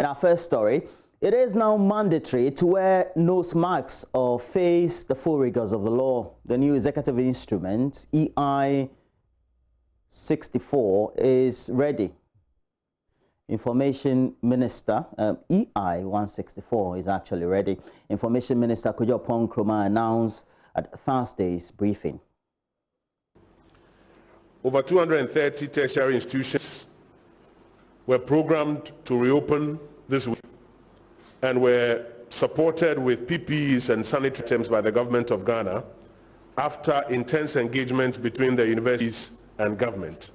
In our first story, it is now mandatory to wear nose masks or face the full rigors of the law. The new executive instrument, EI 64, is ready. Information Minister, EI 164 is actually ready. Information Minister Kojo Ponkroma announced at Thursday's briefing. Over 230 tertiary institutions were programmed to reopen this week and were supported with PPEs and sanitary items by the government of Ghana after intense engagement between the universities and government.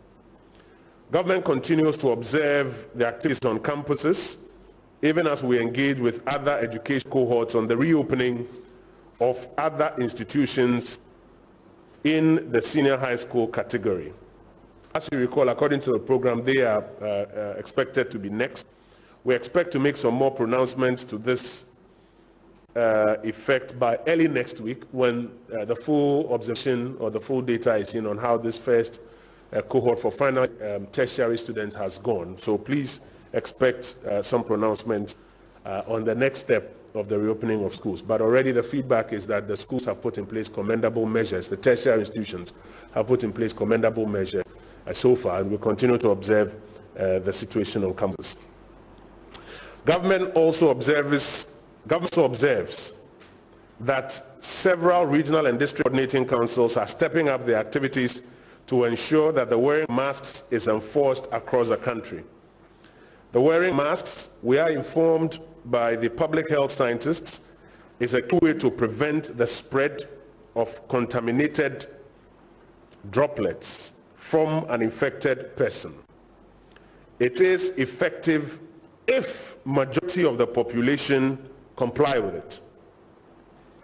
Government continues to observe the activities on campuses, even as we engage with other education cohorts on the reopening of other institutions in the senior high school category. As you recall, according to the program, they are expected to be next. We expect to make some more pronouncements to this effect by early next week when the full observation or the full data is in on how this first cohort for final tertiary students has gone. So please expect some pronouncements on the next step of the reopening of schools. But already the feedback is that the schools have put in place commendable measures. The tertiary institutions have put in place commendable measures so far, and we continue to observe the situation on campus. Government also observes that several regional and district coordinating councils are stepping up their activities to ensure that the wearing masks is enforced across the country. The wearing masks, we are informed by the public health scientists, is a key way to prevent the spread of contaminated droplets from an infected person. It is effective if majority of the population comply with it.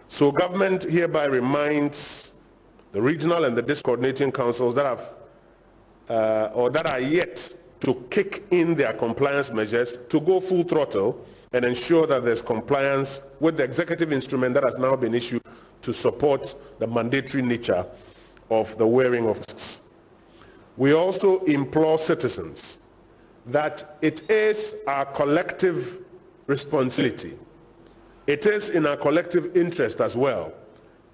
So government hereby reminds the regional and the district coordinating councils that have or that are yet to kick in their compliance measures to go full throttle and ensure that there's compliance with the executive instrument that has now been issued to support the mandatory nature of the wearing of masks. We also implore citizens that it is our collective responsibility, it is in our collective interest as well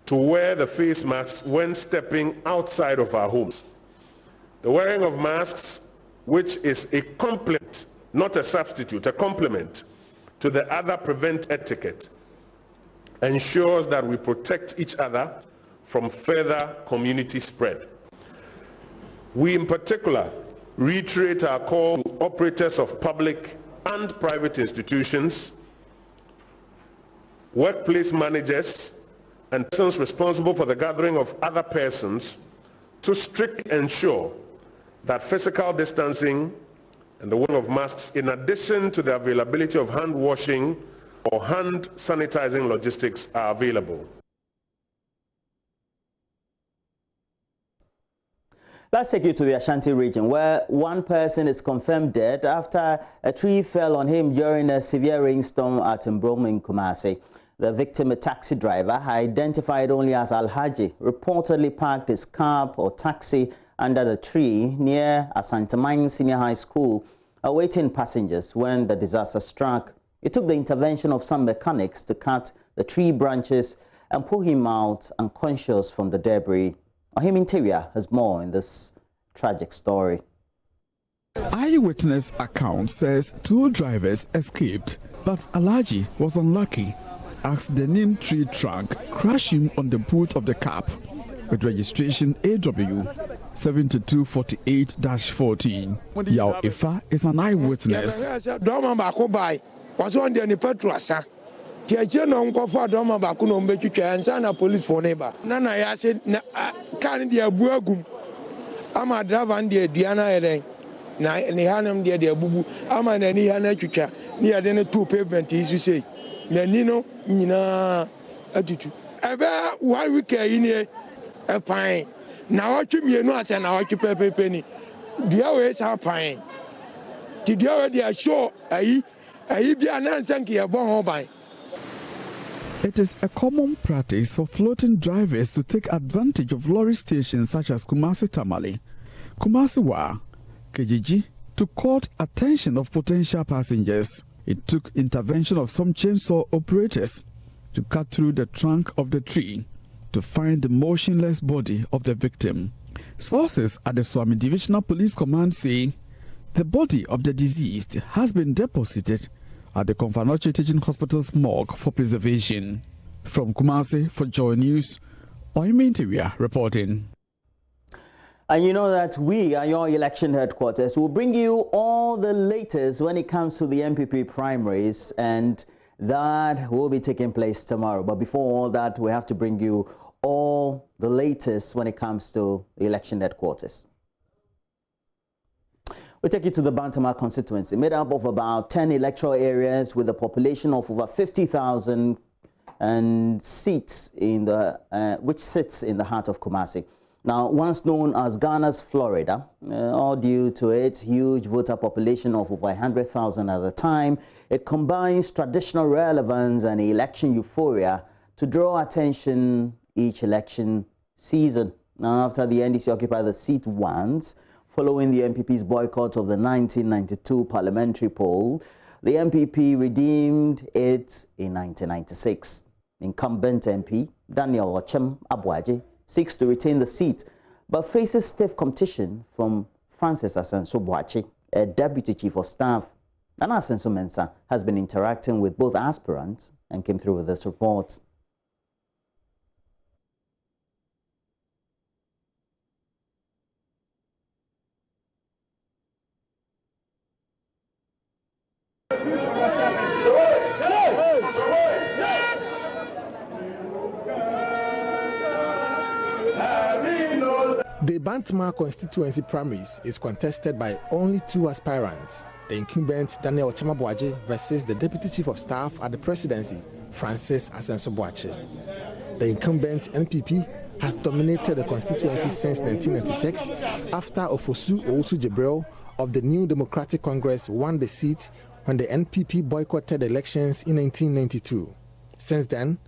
to wear the face masks when stepping outside of our homes. The wearing of masks, which is a complement, not a substitute, a complement to the other prevent etiquette, ensures that we protect each other from further community spread. We in particular reiterate our call to operators of public and private institutions, workplace managers, and persons responsible for the gathering of other persons to strictly ensure that physical distancing and the wearing of masks, in addition to the availability of hand washing or hand sanitizing logistics, are available. Let's take you to the Ashanti region, where one person is confirmed dead after a tree fell on him during a severe rainstorm at Mbrom in Kumasi. The victim, a taxi driver, identified only as Alhaji, reportedly parked his car or taxi under the tree near Asantamine Senior High School, awaiting passengers when the disaster struck. It took the intervention of some mechanics to cut the tree branches and pull him out unconscious from the debris. Ohim Interior has more in this tragic story. Eyewitness account says two drivers escaped, but Alhaji was unlucky as the neem tree trunk crashed him on the boot of the cab with registration AW 7248-14. Yao Ifa is an eyewitness. Tiacheno nkofa doma ba kuno mbetwitwa ansa na police for neighbor na ya se kan dia buagum ama driver ndi aduana eden na ni hanam dia abubu ama na ni hana twitwa ni ade ne two pavement isu sei na ni no nyina atutu ebe one week yi ni pan na watwe mienu ase na watwe pepepe ni dia we sa pan ti dia we dia show ayi bia na nsanke ye bon ho ban. It is a common practice for floating drivers to take advantage of lorry stations such as Kumasi Tamale, Kumasi Wa, Kejiji to court attention of potential passengers. It took intervention of some chainsaw operators to cut through the trunk of the tree to find the motionless body of the victim. Sources at the Swami Divisional Police Command say the body of the deceased has been deposited at the Konfanoche Teaching Hospital's morgue for preservation. From Kumasi for Joy News, Oime Interior reporting. And you know that we are your election headquarters. We'll bring you all the latest when it comes to the MPP primaries, and that will be taking place tomorrow. But before all that, we have to bring you all the latest when it comes to the election headquarters. We take you to the Bantama constituency, made up of about 10 electoral areas with a population of over 50,000 and seats in the which sits in the heart of Kumasi. Now, once known as Ghana's Florida, all due to its huge voter population of over 100,000 at the time, it combines traditional relevance and election euphoria to draw attention each election season. Now, after the NDC occupied the seat once, following the MPP's boycott of the 1992 parliamentary poll, the MPP redeemed it in 1996. Incumbent MP Daniel Ochem Abuaje seeks to retain the seat, but faces stiff competition from Francis Asenso Boachi, a deputy chief of staff. And Asenso Mensah has been interacting with both aspirants and came through with this report. The Bantama constituency primaries is contested by only two aspirants, the incumbent Daniel Ochemabuaje versus the deputy chief of staff at the presidency, Francis Asenso Boachi. The incumbent NPP has dominated the constituency since 1996 after Ofosu Owusu Jibril of the New Democratic Congress won the seat when the NPP boycotted elections in 1992. Since then,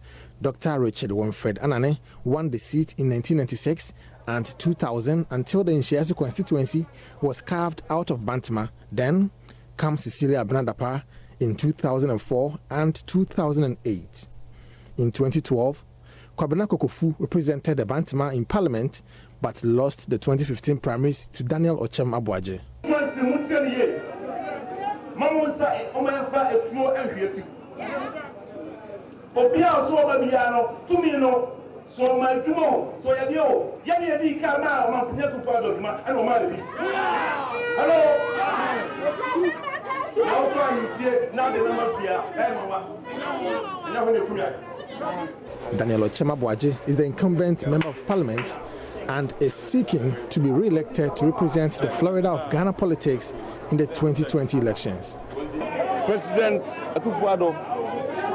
Dr. Richard Womfred Anane won the seat in 1996 and 2000 until the Nshiasu constituency was carved out of Bantama. Then comes Cecilia Abnadapa in 2004 and 2008. In 2012, Kwabena Kokofu represented the Bantama in parliament but lost the 2015 primaries to Daniel Ochem Abuaje. So my dumo, so yadio, yani kama mampunya kufado ma ano mali. Hello. Now try you fear now the number fear. Now when you come. Daniel Ochem Abuaje is the incumbent member of parliament and is seeking to be re-elected to represent the Florida of Ghana politics in the 2020 elections. President Akufo-Addo,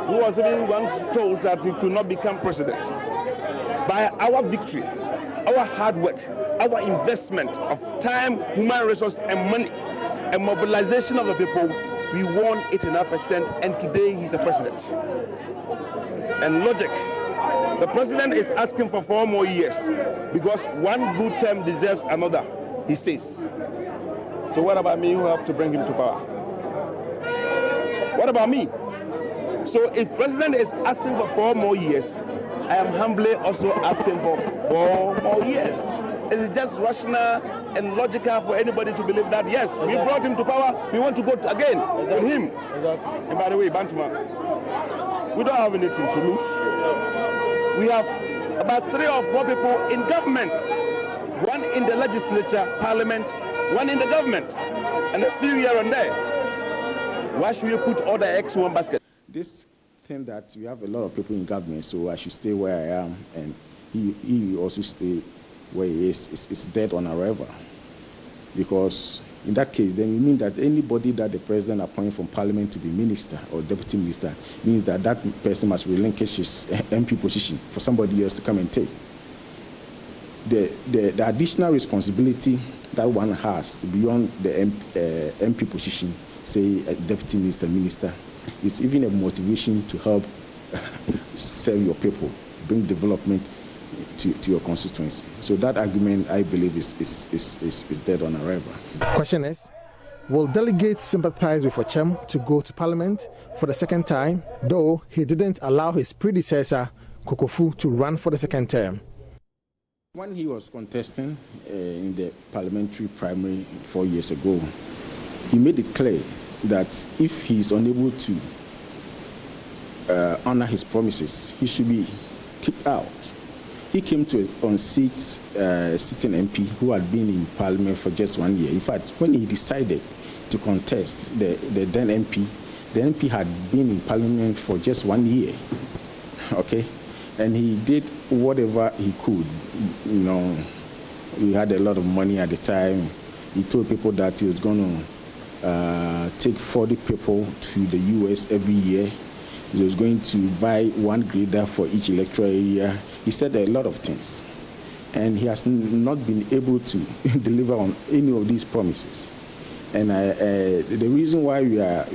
who was even once told that he could not become president. By our victory, our hard work, our investment of time, human resources, and money, and mobilization of the people, we won 89%, and today he's the president. And logic, the president is asking for 4 more years because one good term deserves another, he says. So what about me who have to bring him to power? What about me? So if president is asking for 4 more years, I am humbly also asking for 4 more years. Is it just rational and logical for anybody to believe that, yes, we brought him to power, we want to go again with him? And by the way, Bantama, we don't have anything to lose. We have about 3 or 4 people in government, 1 in the legislature, parliament, 1 in the government, and a few here and there. Why should we put all the eggs in one basket? This thing that we have a lot of people in government, so I should stay where I am, and he also stay where he is. It's dead on arrival. Because in that case, then it means that anybody that the president appoints from parliament to be minister or deputy minister means that that person must relinquish his MP position for somebody else to come and take. The additional responsibility that one has beyond the MP position, say a deputy minister, it's even a motivation to help serve your people, bring development to your constituency. So that argument, I believe, is dead on arrival. The question is, Will delegates sympathize with Ochem to go to Parliament for the second time, though he didn't allow his predecessor, Kokofu, to run for the second term? When he was contesting in the parliamentary primary 4 years ago, he made it clear that if he is unable to honor his promises, he should be kicked out. He came to on seats sitting MP who had been in Parliament for just 1 year. In fact, when he decided to contest, the then MP, the MP had been in Parliament for just 1 year, okay? And he did whatever he could. You know, he had a lot of money at the time. He told people that he was going to take 40 people to the US every year. He was going to buy one grader for each electoral area. He said a lot of things. And he has not been able to deliver on any of these promises. And the reason why we are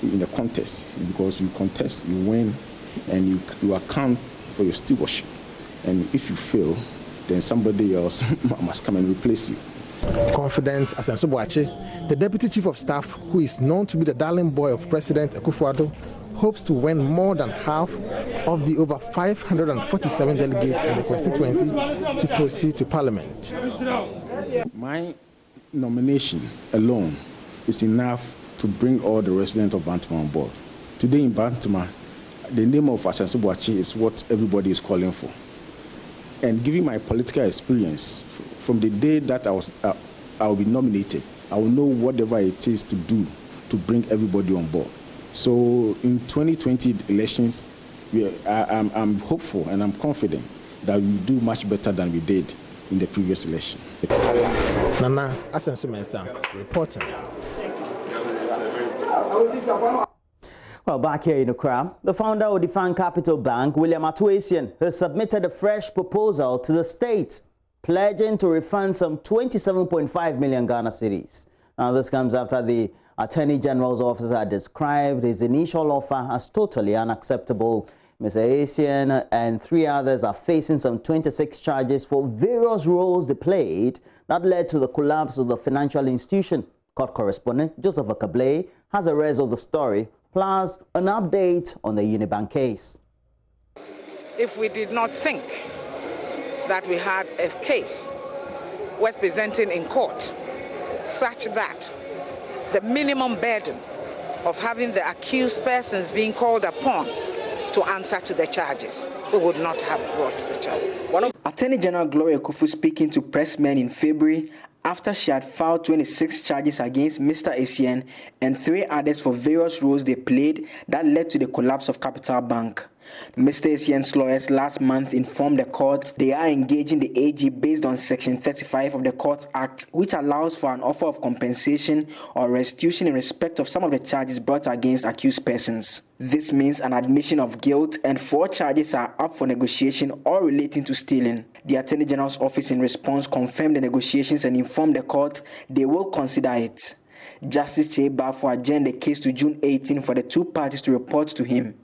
in the contest is because you contest, you win, and you account for your stewardship. And if you fail, then somebody else must come and replace you. Confident Asenso Boakye, the Deputy Chief of Staff, who is known to be the darling boy of President Akufo-Addo, hopes to win more than half of the over 547 delegates in the constituency to proceed to Parliament. My nomination alone is enough to bring all the residents of Bantama on board. Today in Bantama, the name of Asenso Boakye is what everybody is calling for. And given my political experience, from the day that I will be nominated, I will know whatever it is to do to bring everybody on board. So in 2020 elections, I'm hopeful and I'm confident that we will do much better than we did in the previous election. Nana Asenso Mensah reporting. Well, back here in Accra, the founder of the Fan Capital Bank, William Atuasian, has submitted a fresh proposal to the state, pledging to refund some 27.5 million Ghana cedis. Now, this comes after the Attorney General's office had described his initial offer as totally unacceptable. Mr. Asian and 3 others are facing some 26 charges for various roles they played that led to the collapse of the financial institution. Court correspondent Joseph Akablay has the rest of the story, plus an update on the Unibank case. If we did not think that we had a case worth presenting in court such that the minimum burden of having the accused persons being called upon to answer to the charges, we would not have brought the charge. Attorney General Gloria Kufu speaking to pressmen in February after she had filed 26 charges against Mr. Essien and 3 others for various roles they played that led to the collapse of Capital Bank. Mr. Essien's lawyers last month informed the court they are engaging the AG based on Section 35 of the Courts Act, which allows for an offer of compensation or restitution in respect of some of the charges brought against accused persons. This means an admission of guilt, and 4 charges are up for negotiation or relating to stealing. The Attorney General's office in response confirmed the negotiations and informed the court they will consider it. Justice Che Bafo adjourned the case to June 18 for the 2 parties to report to him.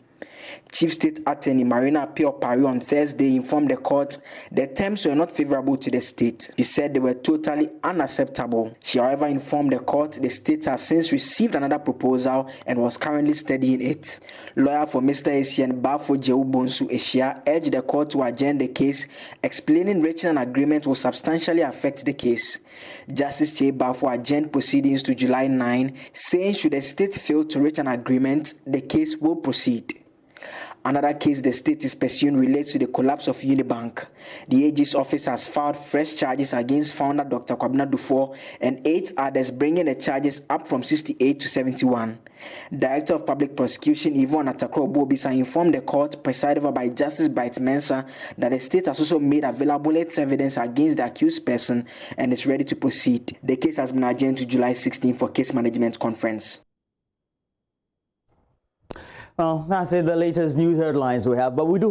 Chief State Attorney Marina Pio-Pari on Thursday informed the court the terms were not favorable to the state. She said they were totally unacceptable. She, however, informed the court the state has since received another proposal and was currently studying it. Lawyer for Mr. Essien Bafo Jeubonsu Eshia urged the court to adjourn the case, explaining reaching an agreement will substantially affect the case. Justice Che Bafo adjourned proceedings to July 9, saying should the state fail to reach an agreement, the case will proceed. Another case the state is pursuing relates to the collapse of Unibank. The AG's office has filed fresh charges against founder Dr. Kwabena Dufour and 8 others, bringing the charges up from 68 to 71. Director of Public Prosecution Yvonne Atakro-Bobisa informed the court, presided over by Justice Bright Mensah, that the state has also made available its evidence against the accused person and is ready to proceed. The case has been adjourned to July 16 for case management conference. Well, that's it, the latest news headlines we have, but we do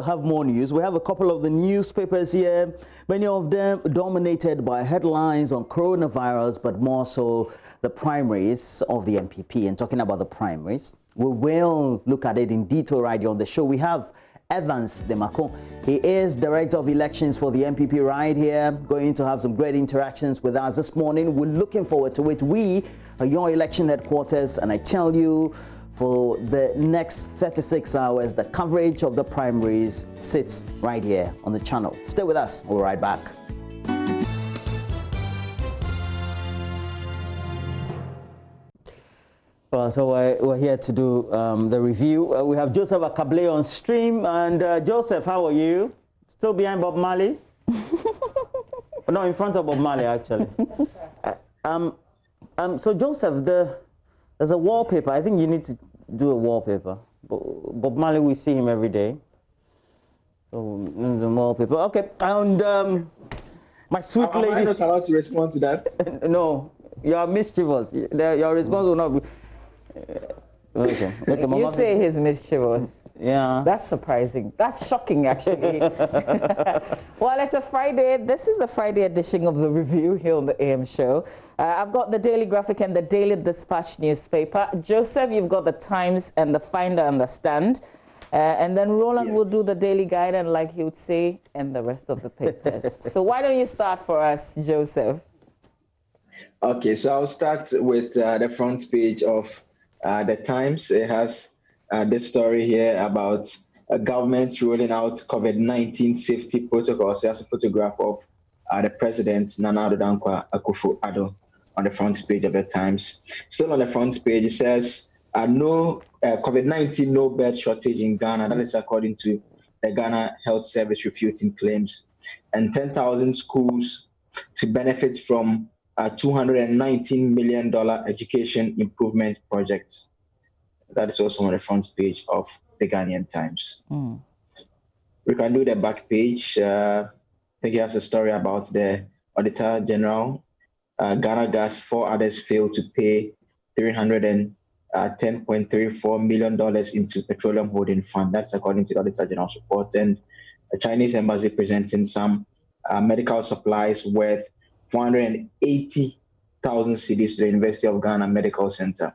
have more news. We have a couple of the newspapers here, many of them dominated by headlines on coronavirus, but more so the primaries of the MPP. And talking about the primaries, we will look at it in detail right here on the show. We have Evans Demako. He is Director of Elections for the MPP right here, going to have some great interactions with us this morning. We're looking forward to it. We are your election headquarters, and I tell you, for the next 36 hours, the coverage of the primaries sits right here on the channel. Stay with us. We'll be right back. Well, so we're here to do the review. We have Joseph Akable on stream. And Joseph, how are you? Still behind Bob Marley? No, in front of Bob Marley, actually. So Joseph, there's a wallpaper. I think you need to do a wallpaper. Bob Marley, we see him every day. So the wallpaper. Okay, and my sweet lady. Am I not allowed to respond to that? No, you are mischievous. Your response will not be. Okay. You say he's mischievous. Yeah. That's surprising. That's shocking, actually. Well, it's a Friday. This is the Friday edition of the review here on the AM show. I've got the Daily Graphic and the Daily Dispatch newspaper. Joseph, you've got the Times and the Finder and the Stand. And then Roland will do the Daily Guide, and like he would say, and the rest of the papers. So why don't you start for us, Joseph? Okay, so I'll start with the front page of the Times. It has this story here about government rolling out COVID-19 safety protocols. There's a photograph of the President, Nana Addo Dankwa Akufo-Addo, on the front page of the Times. Still on the front page, it says, no COVID-19, no bed shortage in Ghana. That is according to the Ghana Health Service refuting claims. And 10,000 schools to benefit from $219 million education improvement project. That is also on the front page of the Ghanaian Times. We can do the back page. I think it has a story about the Auditor General. Ghana Gas, 4 others failed to pay $310.34 million into Petroleum Holding Fund. That's according to the Auditor General's report. And the Chinese embassy presenting some medical supplies worth 480,000 cedis to the University of Ghana Medical Center.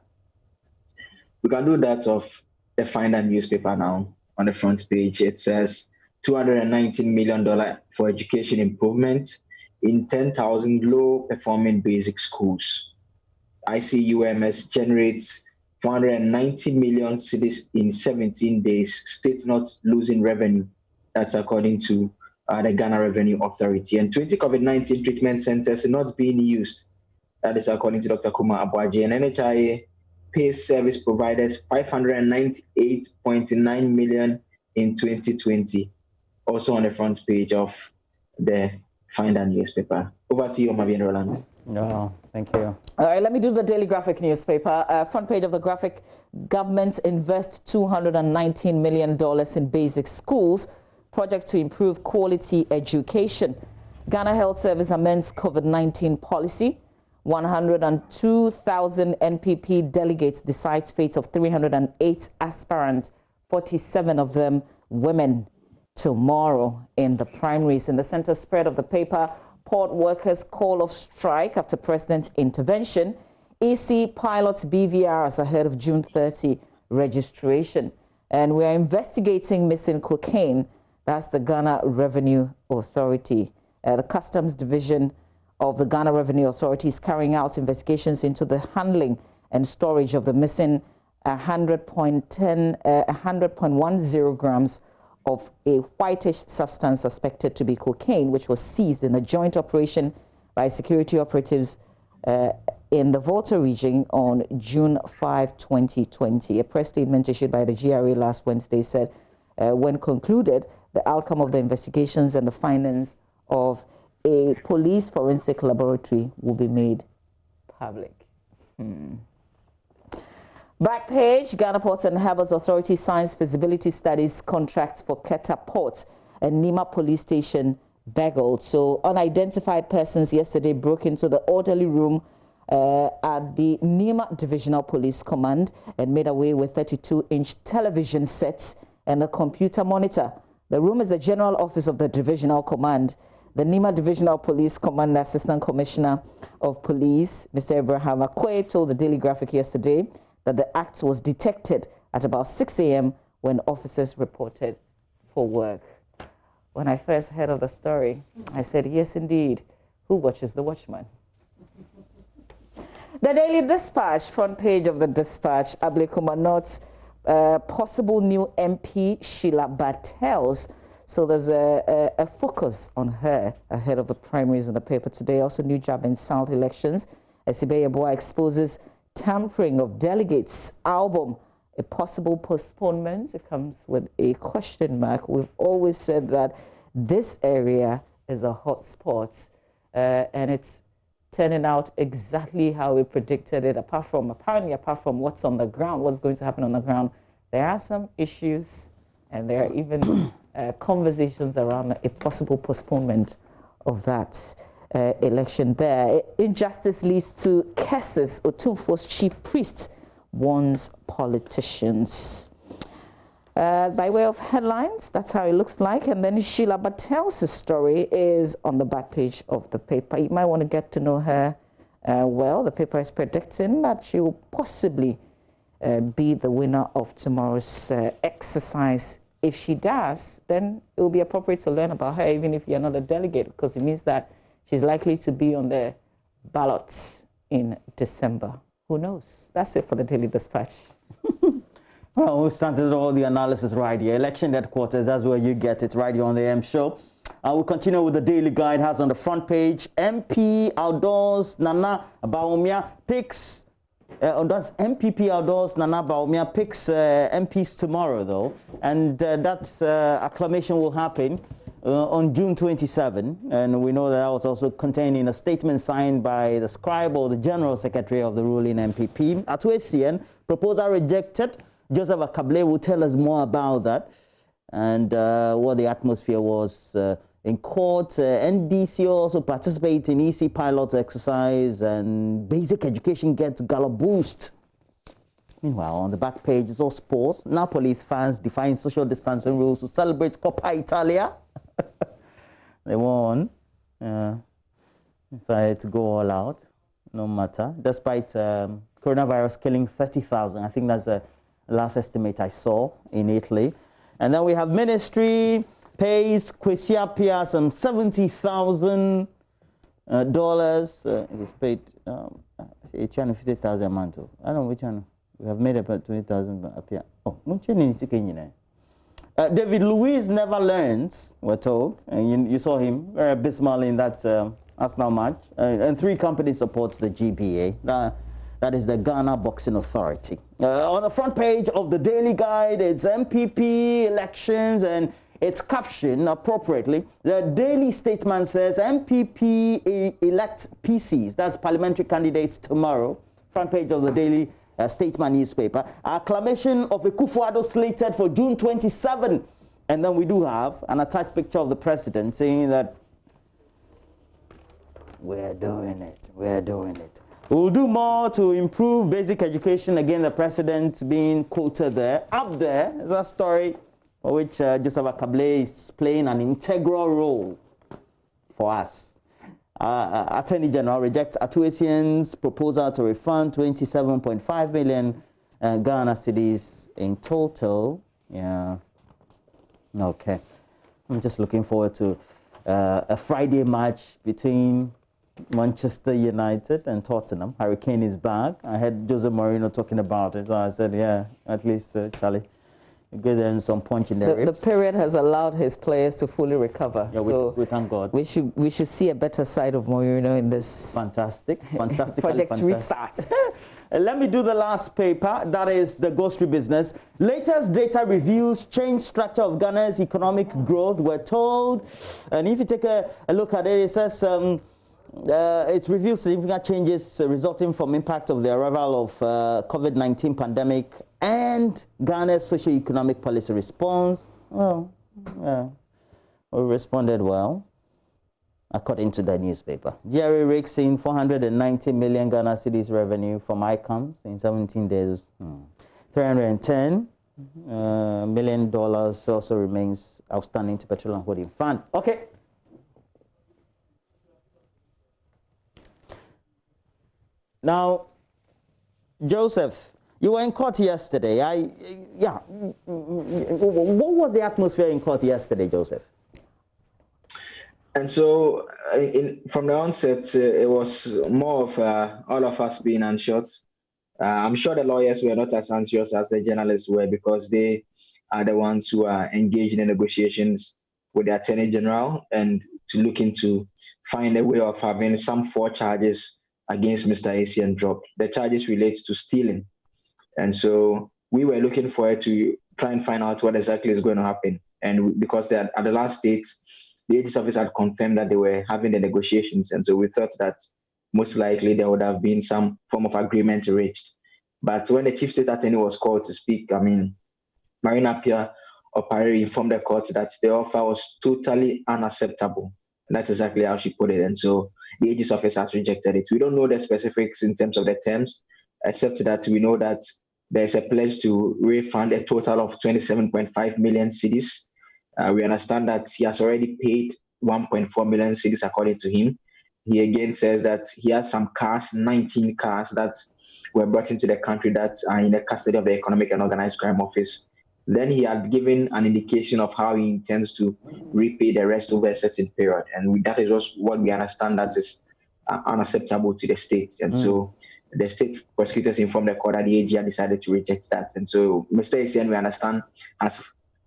We can do that of the Finder newspaper now. On the front page, it says $219 million for education improvement in 10,000 low-performing basic schools. ICUMS generates 490 million cedis in 17 days, state not losing revenue. That's according to the Ghana Revenue Authority. And 20 COVID-19 treatment centers are not being used. That is according to Dr. Kuma Abuaji. And NHIA pays service providers $598.9 million in 2020. Also on the front page of the Finder newspaper. Over to you, Mavian Roland. No, thank you. All right, let me do the Daily Graphic newspaper. Front page of the Graphic, government invests $219 million in basic schools, project to improve quality education. Ghana Health Service amends COVID-19 policy. 102,000 NPP delegates decide fate of 308 aspirants, 47 of them women, tomorrow in the primaries. In the center spread of the paper, port workers call off strike after president intervention. EC pilots BVRs ahead of June 30 registration. And we are investigating missing cocaine. That's the Ghana Revenue Authority. The Customs Division of the Ghana Revenue Authority is carrying out investigations into the handling and storage of the missing 100.10 grams of a whitish substance suspected to be cocaine, which was seized in a joint operation by security operatives in the Volta region on June 5, 2020. A press statement issued by the GRA last Wednesday said, when concluded, the outcome of the investigations and the findings of a police forensic laboratory will be made public. Back page, Ghana Ports and Harbours Authority signs feasibility studies contracts for Keta Port and Nima Police Station baggled. So unidentified persons yesterday broke into the orderly room at the Nima Divisional Police Command and made away with 32-inch television sets and a computer monitor. The room is the general office of the Divisional Command. The Nima Divisional Police Command Assistant Commissioner of Police, Mr. Abraham Akwe, told the Daily Graphic yesterday that the act was detected at about 6 a.m. when officers reported for work. When I first heard of the story, I said, yes, indeed. Who watches the watchman? The Daily Dispatch, front page of the Dispatch, Ablekuma notes possible new MP Sheila Bartels. So there's a focus on her ahead of the primaries in the paper today. Also, New Job in South elections. Esibe Yeboah exposes tampering of delegates' album. A possible postponement. It comes with a question mark. We've always said that this area is a hot spot, and it's turning out exactly how we predicted it. Apart from what's on the ground, what's going to happen on the ground, there are some issues, and there are even conversations around a possible postponement of that election there. Injustice leads to curses. Otumfuo's chief priest warns politicians. By way of headlines, that's how it looks like. And then Sheila Bartels' story is on the back page of the paper. You might want to get to know her well. The paper is predicting that she will possibly be the winner of tomorrow's exercise. If she does, then it will be appropriate to learn about her, even if you're not a delegate, because it means that she's likely to be on the ballots in December. Who knows? That's it for the Daily Dispatch. Well, we started all the analysis right here. Election headquarters, that's where you get it, right here on the M Show. We'll continue with the Daily Guide. Has on the front page, MP Outdoors Nana Bawumia picks, that's MPP Outdoors Nana Bawumia picks MPs tomorrow, though. And that acclamation will happen on June 27. And we know that was also contained in a statement signed by the scribe or the general secretary of the ruling MPP. Atuesien, proposal rejected. Joseph Akable will tell us more about that and what the atmosphere was in court. NDC also participates in EC pilot exercise, and basic education gets gala boost. Meanwhile, on the back page is all sports. Napoli fans defying social distancing rules to celebrate Coppa Italia. They won. Decided to go all out, no matter. Despite coronavirus killing 30,000. I think that's a last estimate I saw in Italy. And then we have ministry pays Kwesi Appiah some $70,000. It was paid 850,000 a month. I don't know which one. We have made about 20,000 Appiah. Oh, David Luiz never learns, we're told. And you saw him very abysmal in that Arsenal match. And 3 companies supports the GBA. That is the Ghana Boxing Authority. On the front page of the Daily Guide, it's MPP elections, and it's captioned appropriately. The Daily Statement says MPP elect PCs, that's parliamentary candidates, tomorrow. Front page of the Daily Statement newspaper. Acclamation of Akufo-Addo slated for June 27. And then we do have an attached picture of the president saying that we're doing it, we're doing it. We'll do more to improve basic education. Again, the president being quoted there. Up there is a story for which Joseph Akable is playing an integral role for us. Attorney General rejects Atuesien's proposal to refund 27.5 million Ghana cedis in total. Yeah. Okay. I'm just looking forward to a Friday match between Manchester United and Tottenham. Hurricane is back. I heard Jose Mourinho talking about it, so I said, yeah, at least, Charlie, you get them some punch in the ribs. The period has allowed his players to fully recover. Yeah, so we thank God. We should see a better side of Mourinho in this fantastic project restarts. Let me do the last paper. That is the grocery business. Latest data reviews change structure of Ghana's economic growth, we're told. And if you take a look at it, it says it reveals significant changes resulting from impact of the arrival of COVID-19 pandemic and Ghana's socio-economic policy response. Well, yeah, we responded well, according to the newspaper. GRA rakes in 490 million Ghana cedis revenue from ICOMs in 17 days. $310 million also remains outstanding to Petroleum Holding Fund. Okay. Now, Joseph, You were in court yesterday. What was the atmosphere in court yesterday, Joseph? And so, from the onset, it was more of all of us being anxious. I'm sure the lawyers were not as anxious as the journalists were, because they are the ones who are engaged in negotiations with the Attorney General and to look into find a way of having some 4 charges against Mr. Essien dropped. The charges relate to stealing. And so we were looking for it to try and find out what exactly is going to happen. And because at the last date, the AG's office had confirmed that they were having the negotiations. And so we thought that most likely there would have been some form of agreement reached. But when the Chief State Attorney was called to speak, Marina Pia Opare informed the court that the offer was totally unacceptable. And that's exactly how she put it. And so the AG's office has rejected it. We don't know the specifics in terms of the terms, except that we know that there's a pledge to refund a total of 27.5 million cedis. We understand that he has already paid 1.4 million cedis according to him. He again says that he has some cars, 19 cars that were brought into the country that are in the custody of the Economic and Organized Crime Office. Then he had given an indication of how he intends to repay the rest over a certain period. And that is just what we understand that is unacceptable to the state. And so the state prosecutors informed the court that the AG had decided to reject that. And so Mr. Essien, we understand, has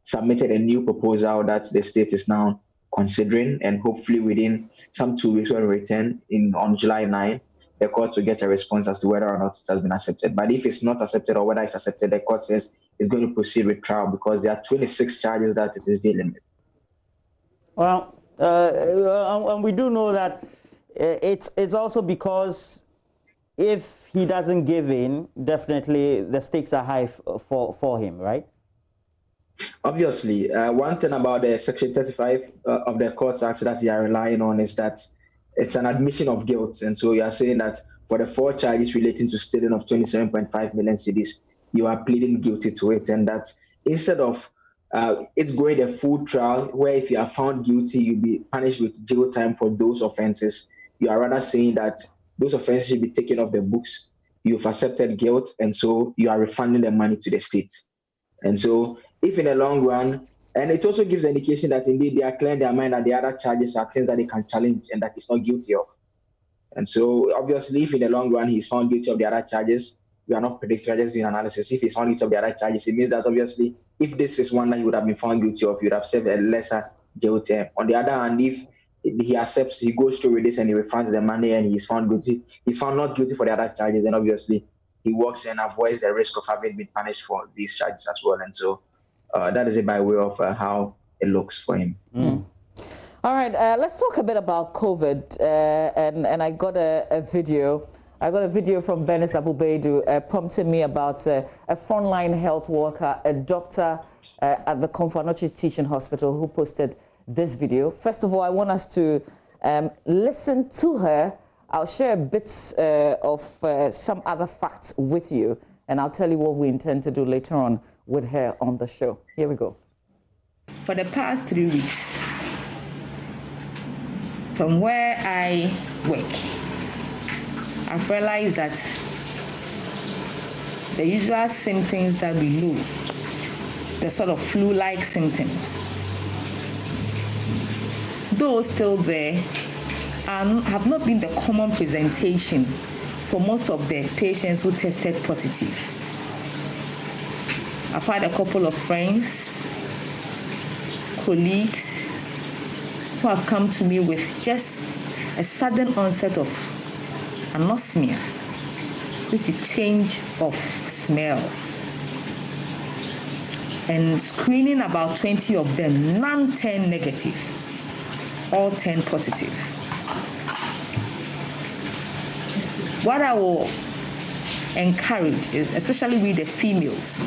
submitted a new proposal that the state is now considering, and hopefully within some 2 weeks when we return on July 9, the court will get a response as to whether or not it has been accepted. But if it's not accepted or whether it's accepted, the court says it's going to proceed with trial, because there are 26 charges that it is dealing with. Well, and we do know that it's also because if he doesn't give in, definitely the stakes are high for him, right? Obviously, one thing about the Section 35 of the Courts Act that they are relying on is that it's an admission of guilt. And so you are saying that for the 4 charges relating to stealing of 27.5 million cedis, you are pleading guilty to it. And that instead of it going a full trial, where if you are found guilty, you'll be punished with jail time for those offenses, you are rather saying that those offenses should be taken off the books. You've accepted guilt, and so you are refunding the money to the state. And so if in the long run, and it also gives an indication that indeed they are clearing their mind that the other charges are things that they can challenge and that he's not guilty of. And so obviously, if in the long run he's found guilty of the other charges, we are not predicting, we are just doing analysis. If he's found guilty of the other charges, it means that obviously, if this is one that he would have been found guilty of, he would have served a lesser jail term. On the other hand, if he accepts, he goes through with this and he refunds the money and he's found guilty, he's found not guilty for the other charges, then obviously he works and avoids the risk of having been punished for these charges as well. And so that is it by way of how it looks for him. All right, let's talk a bit about COVID. And I got a video. I got a video from Benis Abubeidu prompting me about a frontline health worker, a doctor at the Komfanochi Teaching Hospital, who posted this video. First of all, I want us to listen to her. I'll share a bit of some other facts with you, and I'll tell you what we intend to do later on with her on the show. Here we go. For the past 3 weeks, from where I work, I've realized that the usual symptoms that we know, the sort of flu-like symptoms, those still there have not been the common presentation for most of the patients who tested positive. I've had a couple of friends, colleagues, who have come to me with just a sudden onset of anosmia, which is change of smell. And screening about 20 of them, none turned negative, all turned positive. What I will encourage is, especially with the females,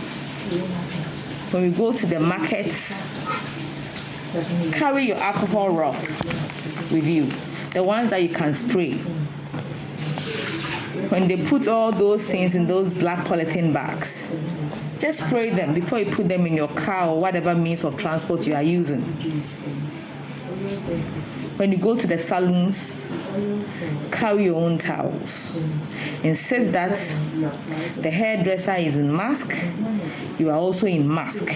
when we go to the markets, carry your alcohol rub with you, the ones that you can spray. When they put all those things in those black polythene bags, just spray them before you put them in your car or whatever means of transport you are using. When you go to the salons, carry your own towels. Insist that the hairdresser is in mask, you are also in mask.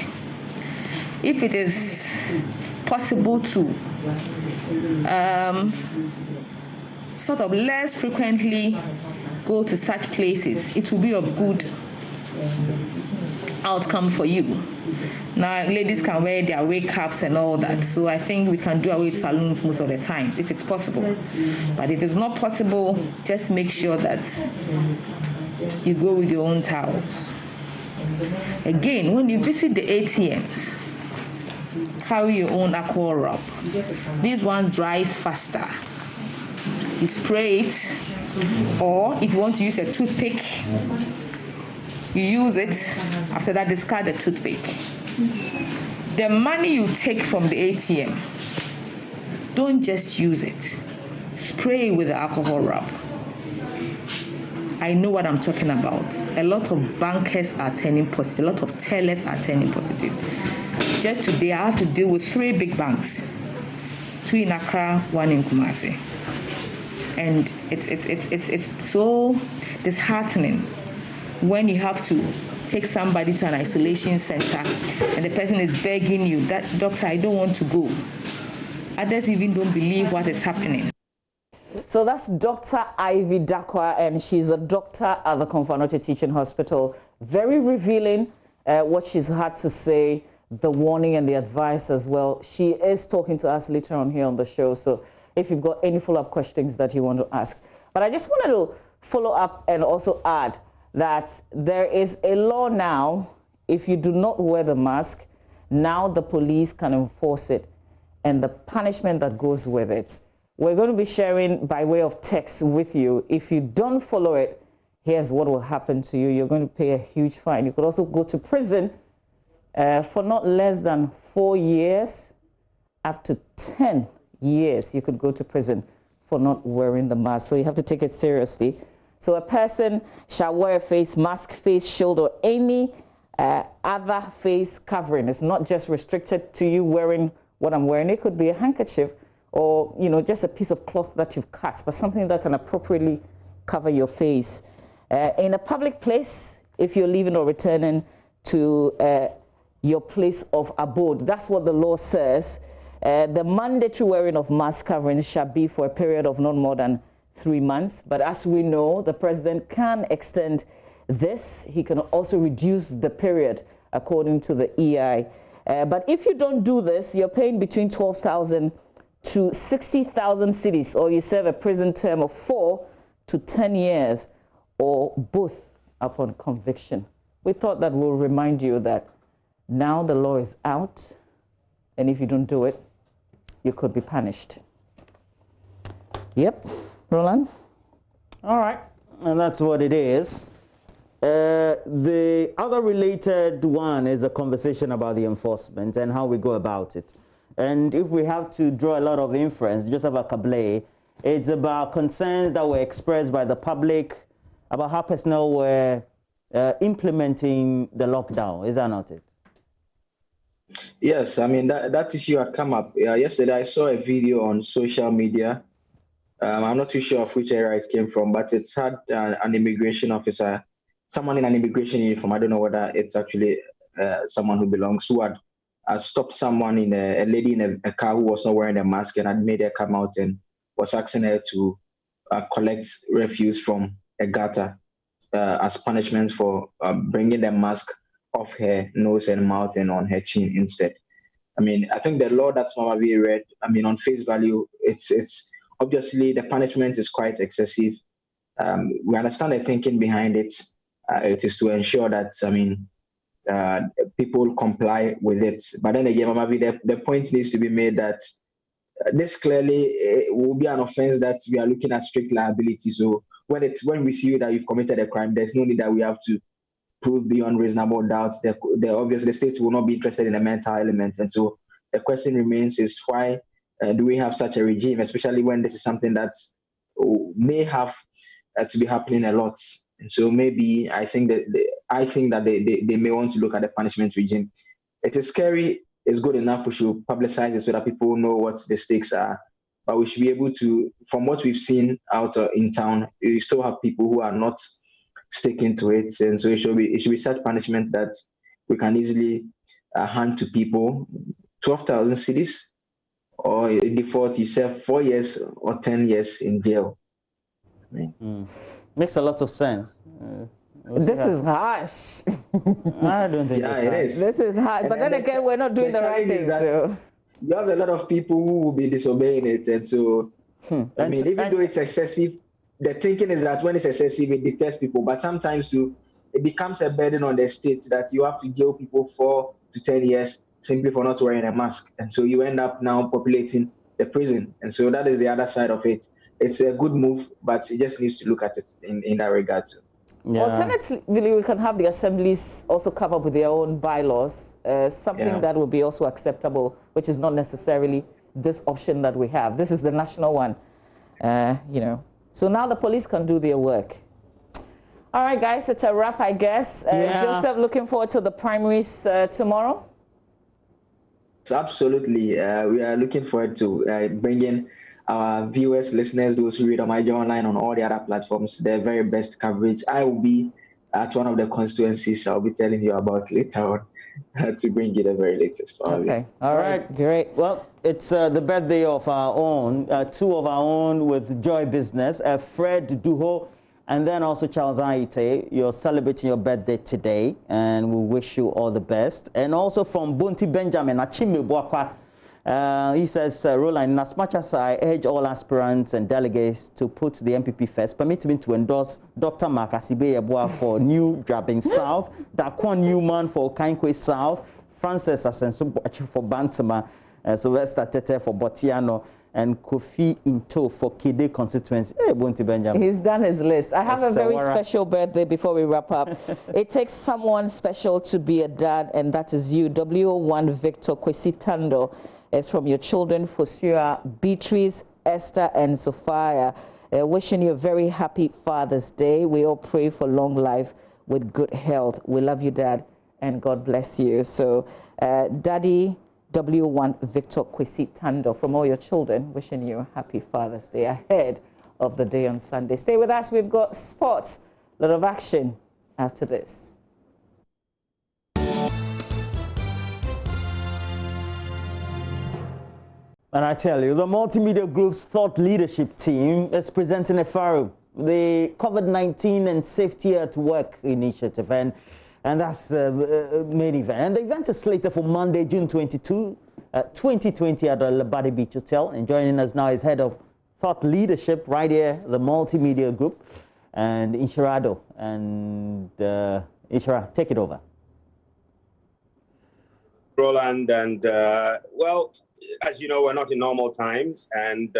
If it is possible to sort of less frequently go to such places, it will be of good outcome for you. Now, ladies can wear their wig caps and all that, so I think we can do away with saloons most of the time, if it's possible. But if it's not possible, just make sure that you go with your own towels. Again, when you visit the ATMs, carry your own alcohol rub. This one dries faster. You spray it, or if you want to use a toothpick, you use it. After that, discard the toothpick. The money you take from the ATM, don't just use it. Spray with the alcohol rub. I know what I'm talking about. A lot of bankers are turning positive. A lot of tellers are turning positive. Just today, I have to deal with 3 big banks, 2 in Accra, 1 in Kumasi. And it's so disheartening when you have to take somebody to an isolation center and the person is begging you, that doctor, I don't want to go. Others even don't believe what is happening. So that's Dr. Ivy Dakwa, and she's a doctor at the Komfo Teaching Hospital. Very revealing what she's had to say, the warning and the advice as well. She is talking to us later on here on the show, so if you've got any follow-up questions that you want to ask. But I just wanted to follow up and also add that there is a law now. If you do not wear the mask, now the police can enforce it and the punishment that goes with it. We're going to be sharing by way of text with you. If you don't follow it, here's what will happen to you. You're going to pay a huge fine. You could also go to prison for not less than 4 years, up to 10 years. You could go to prison for not wearing the mask. So you have to take it seriously. So a person shall wear a face mask, face shield, or any other face covering. It's not just restricted to you wearing what I'm wearing. It could be a handkerchief or, you know, just a piece of cloth that you've cut, but something that can appropriately cover your face. In a public place, if you're leaving or returning to your place of abode, that's what the law says. The mandatory wearing of mask covering shall be for a period of not more than 3 months. But as we know, the president can extend this. He can also reduce the period according to the EI. But if you don't do this, you're paying between 12,000 to 60,000 cedis, or you serve a prison term of 4 to 10 years, or both upon conviction. We thought that we'll remind you that now the law is out, and if you don't do it, you could be punished. Yep. Roland? All right, and that's what it is. The other related one is a conversation about the enforcement and how we go about it. And if we have to draw a lot of inference, just about Kablee, it's about concerns that were expressed by the public about how personnel were implementing the lockdown. Is that not it? Yes, I mean, that issue had come up. Yesterday, I saw a video on social media. I'm not too sure of which area it came from, but it's had an immigration officer, someone in an immigration uniform. I don't know whether it's actually someone who belongs, who had stopped someone, a lady in a car who was not wearing a mask, and had made her come out and was asking her to collect refuse from a gutter as punishment for bringing the mask off her nose and mouth and on her chin instead. I mean, I think the law that Mama V read, I mean, on face value, it's obviously the punishment is quite excessive. We understand the thinking behind it. It is to ensure that, I mean, people comply with it. But then again, Mama V, the point needs to be made that this clearly will be an offense that we are looking at strict liability. So when we see that you've committed a crime, there's no need that we have to prove beyond reasonable doubt. Obviously, the states will not be interested in the mental element. And so the question remains is why do we have such a regime, especially when this is something that may have to be happening a lot. And so maybe I think that they may want to look at the punishment regime. It is scary. It's good enough we should publicize it so that people know what the stakes are. but we should be able to, from what we've seen out in town, we still have people who are not sticking to it, and so it should be such punishment that we can easily hand to people. 12,000 cedis, or in default, you serve 4 years or 10 years in jail. Makes a lot of sense. This is harsh. I don't think it is. This is harsh. But then again, we're not doing the right thing. So you have a lot of people who will be disobeying it, and so I mean, even though it's excessive, the thinking is that when it's excessive, it deters people. But sometimes too, it becomes a burden on the state that you have to jail people 4 to 10 years simply for not wearing a mask, and so you end up now populating the prison, and so that is the other side of it. It's a good move, but it just needs to look at it in that regard too. Yeah. Alternatively, we can have the assemblies also come up with their own bylaws, something that will be also acceptable, which is not necessarily this option that we have. This is the national one, you know. So now the police can do their work. All right, guys, it's a wrap, I guess. Joseph, looking forward to the primaries tomorrow? Absolutely. We are looking forward to bringing our viewers, listeners, those who read on MyJoy Online on all the other platforms, their very best coverage. I will be at one of the constituencies I'll be telling you about later on to bring you the very latest. Okay. All right. Great. Well, it's the birthday of our own, 2 of our own with Joy Business, Fred Duho, and then also Charles Aite. You're celebrating your birthday today, and we wish you all the best. And also from Bunti Benjamin, Achime Bwakwa. He says, Roland, as much as I urge all aspirants and delegates to put the MPP first, permit me to endorse Dr. Mark Asibe for New Drabin South, Daquan Newman for Kankwe South, Francis Asenso for Bantama, Sylvester Tete for Botiano, and Kofi Into for Kide constituency. Hey, Bunti Benjamin. He's done his list. I have a very special birthday before we wrap up. It takes someone special to be a dad, and that is you. W01 Victor Kwesitando. It's from your children, Fosua, Beatrice, Esther, and Sophia. Wishing you a very happy Father's Day. We all pray for long life with good health. We love you, Dad, and God bless you. So, Daddy W1 Victor Kwesitando, from all your children, wishing you a happy Father's Day ahead of the day on Sunday. Stay with us. We've got sports, a lot of action after this. And I tell you, the Multimedia Group's thought leadership team is presenting a FARO, the COVID-19 and Safety at Work initiative, and that's the main event. And the event is slated for Monday, June 22, 2020 at the Labadi Beach Hotel. And joining us now is head of thought leadership right here, the Multimedia Group, and Inshirado. And Inshira, take it over. Roland, and well, as you know, we're not in normal times, and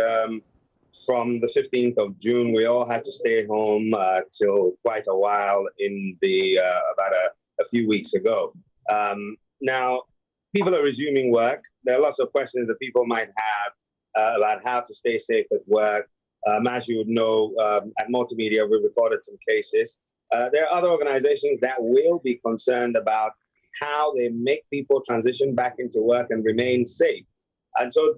from the 15th of June, we all had to stay home till quite a while in the about a few weeks ago. Now, people are resuming work. There are lots of questions that people might have about how to stay safe at work. As you would know, at Multimedia, we recorded some cases. There are other organizations that will be concerned about how they make people transition back into work and remain safe. And so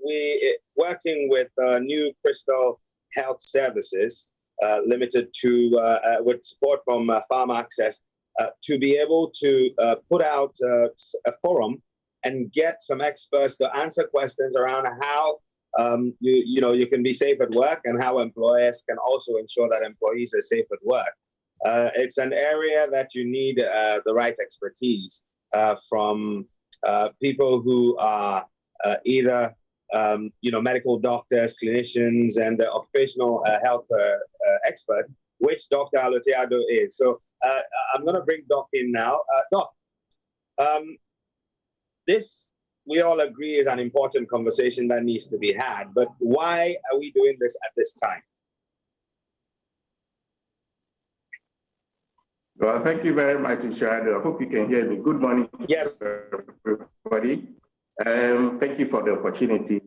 we working with New Crystal Health Services Limited to with support from Farm Access to be able to put out a forum and get some experts to answer questions around how you can be safe at work and how employers can also ensure that employees are safe at work. It's an area that you need the right expertise from people who are either medical doctors, clinicians, and the occupational health experts, which Dr. Aloteado is. So I'm going to bring Doc in now. Doc, this we all agree is an important conversation that needs to be had, but why are we doing this at this time? Well, thank you very much, Inshirado. I hope you can hear me. Good morning, yes, everybody. Thank you for the opportunity.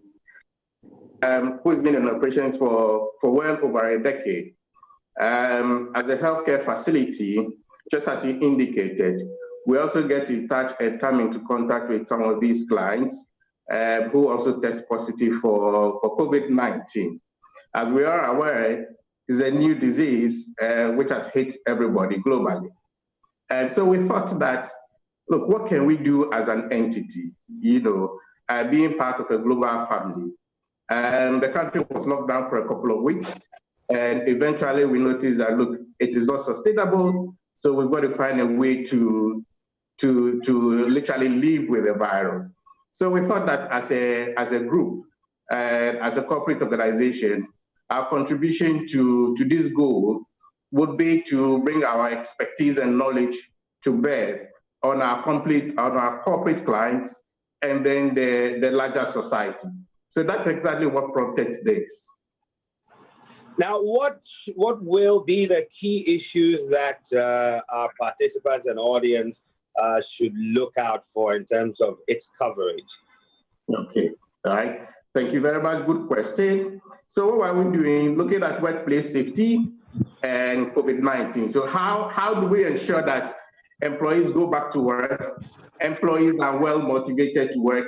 Who's been in operations for well over a decade. As a healthcare facility, just as you indicated, we also get in touch and come into contact with some of these clients who also test positive for COVID-19. As we are aware, it's a new disease which has hit everybody globally. And so we thought that, look, what can we do as an entity, being part of a global family? And the country was locked down for a couple of weeks. And eventually we noticed that, look, it is not sustainable. So we've got to find a way to literally live with the virus. So we thought that as a group, as a corporate organization, our contribution to this goal would be to bring our expertise and knowledge to bear on our corporate clients and then the larger society. So that's exactly what prompted this. Now, what will be the key issues that our participants and audience should look out for in terms of its coverage? Okay, all right. Thank you very much. Good question. So what are we doing? Looking at workplace safety and COVID-19. So how do we ensure that employees go back to work, employees are well motivated to work,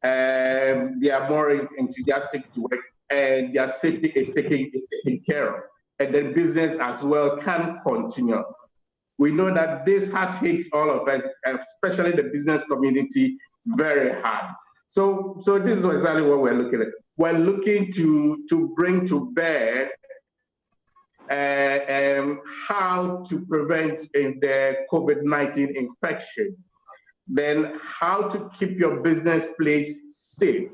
they are more enthusiastic to work, and their safety is taken care of, and the business as well can continue. We know that this has hit all of us, especially the business community, very hard. So this is exactly what we're looking at. We're looking to bring to bear how to prevent the COVID-19 infection, then how to keep your business place safe,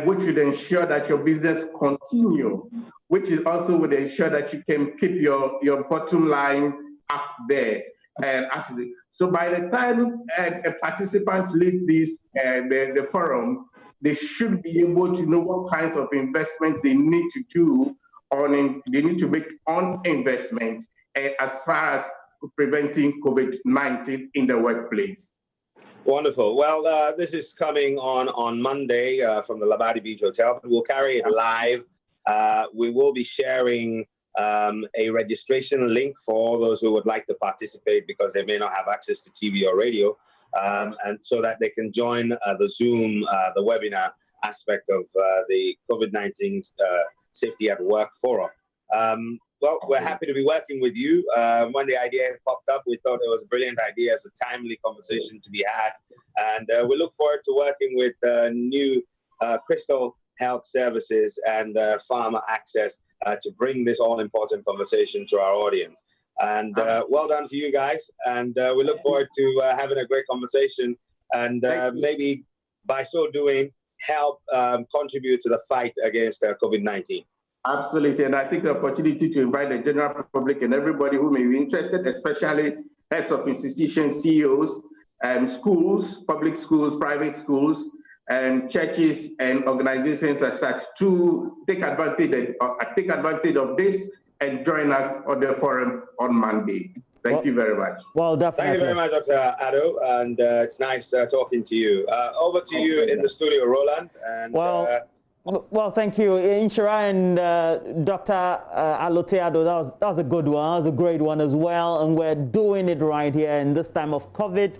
which would ensure that your business continue, which is also would ensure that you can keep your bottom line up there. So by the time participants leave the forum, they should be able to know what kinds of investment they need to do they need to make on investment as far as preventing COVID-19 in the workplace. Wonderful. Well, this is coming on Monday from the Labadi Beach Hotel. We'll carry it live. We will be sharing a registration link for all those who would like to participate because they may not have access to TV or radio, and so that they can join the Zoom, the webinar aspect of the COVID-19 Safety at Work Forum. Well, we're happy to be working with you. When the idea popped up, we thought it was a brilliant idea. It's a timely conversation to be had. And we look forward to working with new Crystal Health Services and Farmer Access to bring this all-important conversation to our audience. And well done to you guys. And we look forward to having a great conversation and maybe by so doing, help contribute to the fight against COVID-19. Absolutely, and I think the opportunity to invite the general public and everybody who may be interested, especially heads of institutions, CEOs, schools, public schools, private schools, and churches and organizations as such to take advantage of this and join us on the forum on Monday. Thank you very much. Well, definitely. Thank you very much, Dr. Ado, and it's nice talking to you. Over to you in the studio, Roland. And, well, thank you, Inshira and Dr. Aloteado. That was a good one. That was a great one as well. And we're doing it right here in this time of COVID.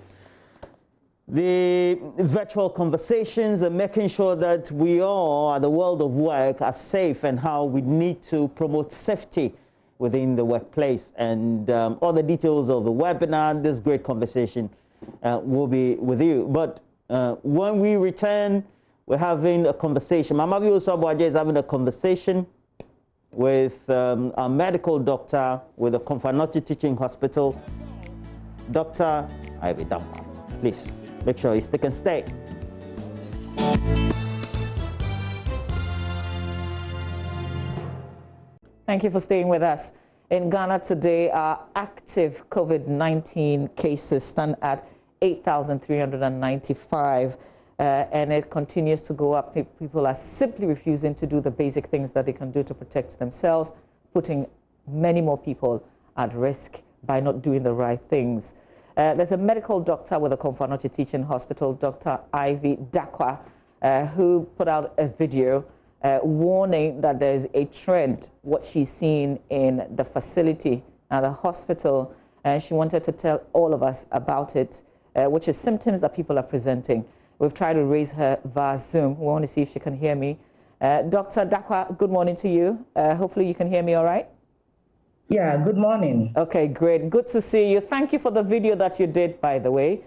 The virtual conversations and making sure that we all at the world of work are safe and how we need to promote safety within the workplace. And all the details of the webinar, this great conversation will be with you. But when we return, we're having a conversation. Mama Biosabwaje is having a conversation with a medical doctor with the Konfanochi Teaching Hospital, Dr. Ivy Dampa. Please make sure you stick and stay. Thank you for staying with us. In Ghana today, our active COVID-19 cases stand at 8,395. And it continues to go up. People are simply refusing to do the basic things that they can do to protect themselves, putting many more people at risk by not doing the right things. There's a medical doctor with the Konfanochi Teaching Hospital, Dr. Ivy Dakwa, who put out a video warning that there's a trend, what she's seen in the facility at the hospital. And she wanted to tell all of us about it, which is symptoms that people are presenting. We've tried to raise her via Zoom. We want to see if she can hear me. Dr. Dakwa, good morning to you. Hopefully you can hear me all right. Yeah, good morning. Okay, great. Good to see you. Thank you for the video that you did, by the way,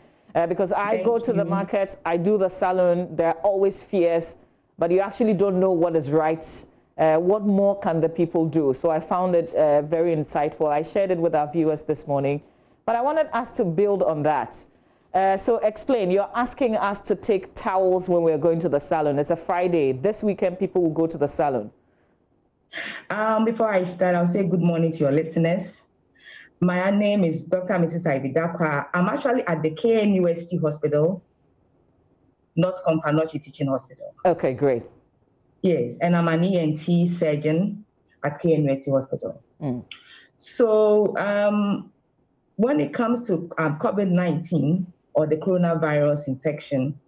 because I go to the market, I do the salon, there are always fears, but you actually don't know what is right. What more can the people do? So I found it very insightful. I shared it with our viewers this morning, but I wanted us to build on that. So explain, you're asking us to take towels when we're going to the salon. It's a Friday. This weekend, people will go to the salon. Before I start, I'll say good morning to your listeners. My name is Dr. Mrs. Ivy Dakwa. I'm actually at the KNUST Hospital, not Kompanochi Teaching Hospital. Okay, great. Yes, and I'm an ENT surgeon at KNUST Hospital. So when it comes to COVID-19 or the coronavirus infection,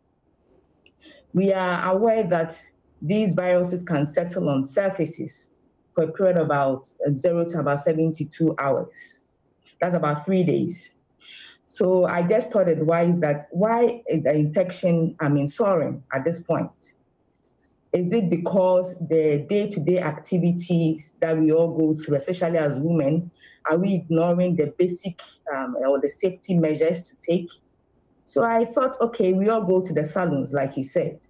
we are aware that these viruses can settle on surfaces for a period of about 0 to about 72 hours. That's about 3 days. So I just thought it wise that why is the infection, soaring at this point? Is it because the day-to-day activities that we all go through, especially as women, are we ignoring the basic or the safety measures to take? So I thought, okay, we all go to the salons, like you said.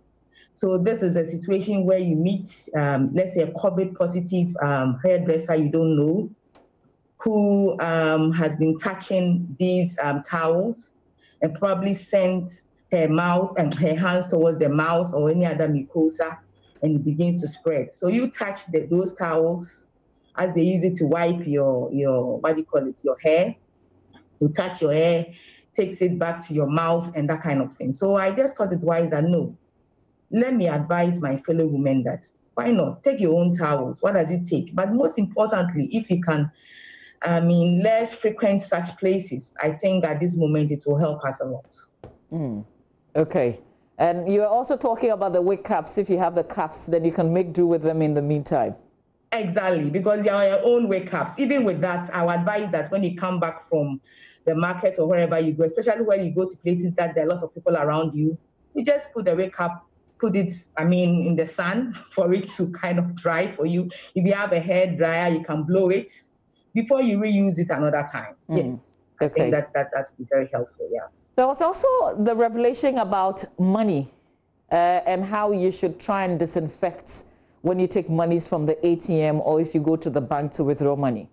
So this is a situation where you meet, let's say, a COVID positive hairdresser you don't know, who has been touching these towels and probably sent her mouth and her hands towards the mouth or any other mucosa, and it begins to spread. So you touch those towels as they use it to wipe your what do you call it, your hair. You touch your hair, takes it back to your mouth and that kind of thing. So I just thought it wise that no, let me advise my fellow women that why not take your own towels? What does it take? But most importantly, if you can, less frequent such places, I think at this moment it will help us a lot. Okay. And you're also talking about the wig caps. If you have the caps, then you can make do with them in the meantime. Exactly, because you are your own wig caps. Even with that, I would advise that when you come back from the market or wherever you go, especially when you go to places that there are a lot of people around you, you just put the wig cap, put it, in the sun for it to kind of dry for you. If you have a hair dryer, you can blow it before you reuse it another time. Yes, I think that would be very helpful, yeah. There was also the revelation about money and how you should try and disinfect when you take monies from the ATM or if you go to the bank to withdraw money.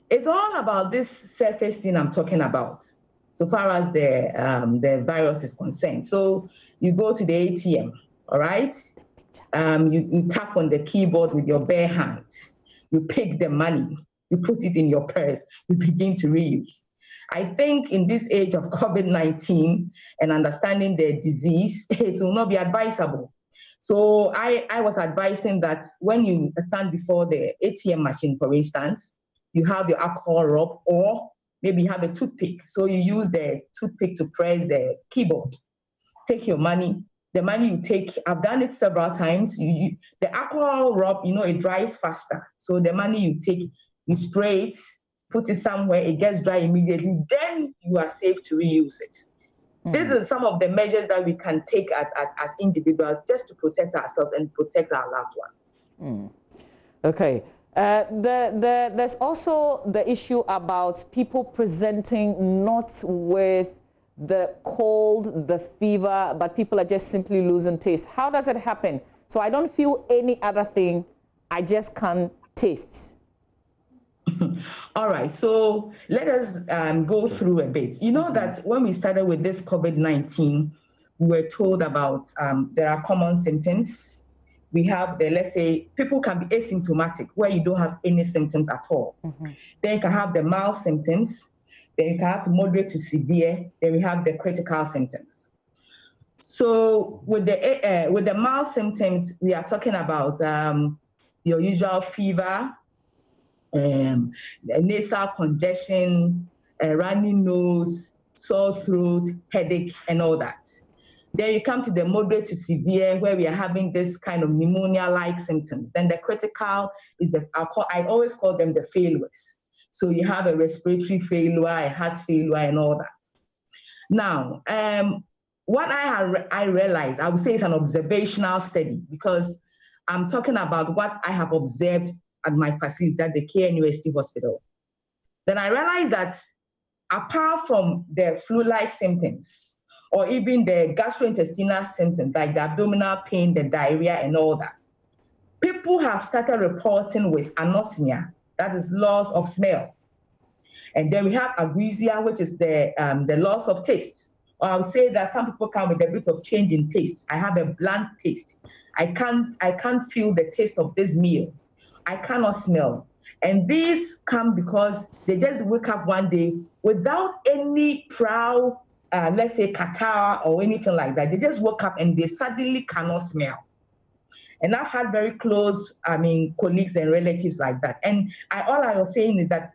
It's all about this surface thing I'm talking about, so far as the virus is concerned. So you go to the ATM, all right? You tap on the keyboard with your bare hand. You pick the money. You put it in your purse. You begin to reuse. I think in this age of COVID-19 and understanding the disease, it will not be advisable. So I was advising that when you stand before the ATM machine, for instance, you have your alcohol rub or maybe you have a toothpick. So you use the toothpick to press the keyboard. Take your money. The money you take, I've done it several times. The alcohol rub, it dries faster. So the money you take, you spray it, put it somewhere, it gets dry immediately, then you are safe to reuse it. These are some of the measures that we can take as individuals just to protect ourselves and protect our loved ones. Okay. There's also the issue about people presenting not with the cold, the fever, but people are just simply losing taste. How does it happen? So I don't feel any other thing, I just can't taste. All right, so let us go through a bit. You know that when we started with this COVID-19, we were told about there are common symptoms. We have let's say, people can be asymptomatic, where you don't have any symptoms at all. Then you can have the mild symptoms. Then you can have moderate to severe. Then we have the critical symptoms. So with the mild symptoms, we are talking about your usual fever, nasal congestion, runny nose, sore throat, headache, and all that. Then you come to the moderate to severe, where we are having this kind of pneumonia-like symptoms. Then the critical is I always call them the failures. So you have a respiratory failure, a heart failure, and all that. Now, what I realized, I would say it's an observational study, because I'm talking about what I have observed at my facility at the KNUST hospital. Then I realized that apart from the flu-like symptoms, or even the gastrointestinal symptoms like the abdominal pain, the diarrhea, and all that, people have started reporting with anosmia, that is loss of smell. And then we have ageusia, which is the loss of taste. Or I would say that some people come with a bit of change in taste. I have a bland taste. I can't feel the taste of this meal. I cannot smell. And these come because they just wake up one day without any prior, let's say, catarrh or anything like that. They just woke up and they suddenly cannot smell. And I've had very close, colleagues and relatives like that. And all I was saying is that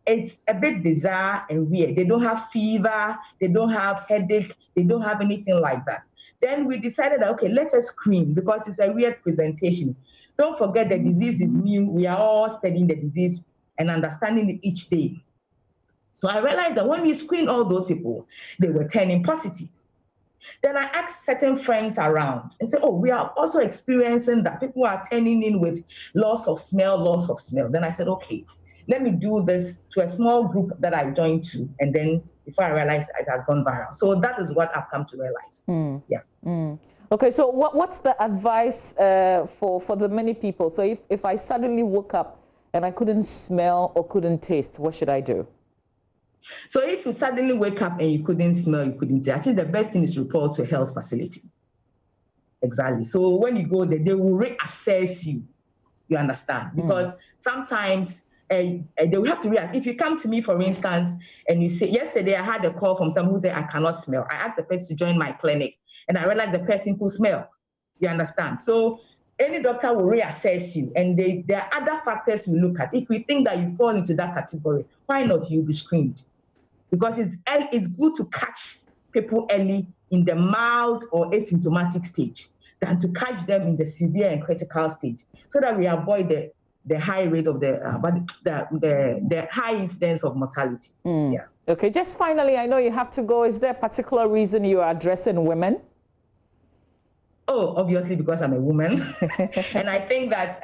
it's a bit bizarre and weird. They don't have fever, they don't have headache, they don't have anything like that. Then we decided that, okay, let us screen, because it's a weird presentation. Don't forget the disease is new. We are all studying the disease and understanding it each day. So I realized that when we screen all those people, they were turning positive. Then I asked certain friends around and said, oh, we are also experiencing that. People are turning in with loss of smell, loss of smell. Then I said, okay, let me do this to a small group that I joined to. And then before I realized it has gone viral. So that is what I've come to realize. Yeah. Okay, so what's the advice for the many people? So if I suddenly woke up and I couldn't smell or couldn't taste, what should I do? So if you suddenly wake up and you couldn't smell, you couldn't taste, I think the best thing is to report to a health facility. Exactly. So when you go there, they will reassess you. You understand? Because sometimes they will have to react. If you come to me, for instance, and you say, yesterday I had a call from someone who said, I cannot smell. I asked the person to join my clinic, and I realized the person could smell. You understand? So any doctor will reassess you, and there are other factors we look at. If we think that you fall into that category, why not you be screened? Because it's good to catch people early in the mild or asymptomatic stage than to catch them in the severe and critical stage, so that we avoid the high rate of the high incidence of mortality. Yeah. Okay, just finally, I know you have to go. Is there a particular reason you are addressing women? Oh, obviously because I'm a woman. And I think that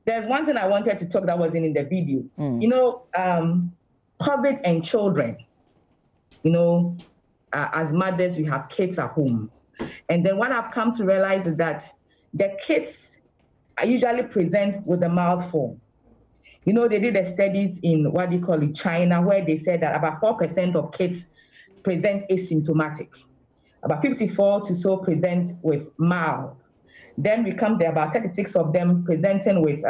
there's one thing I wanted to talk that wasn't in the video. You know, COVID and children, you know, as mothers, we have kids at home. And then what I've come to realize is that the kids I usually present with a mouth form. You know, they did the studies in China, where they said that about 4% of kids present asymptomatic. About 54 to so present with mild. Then we come there, about 36 of them presenting with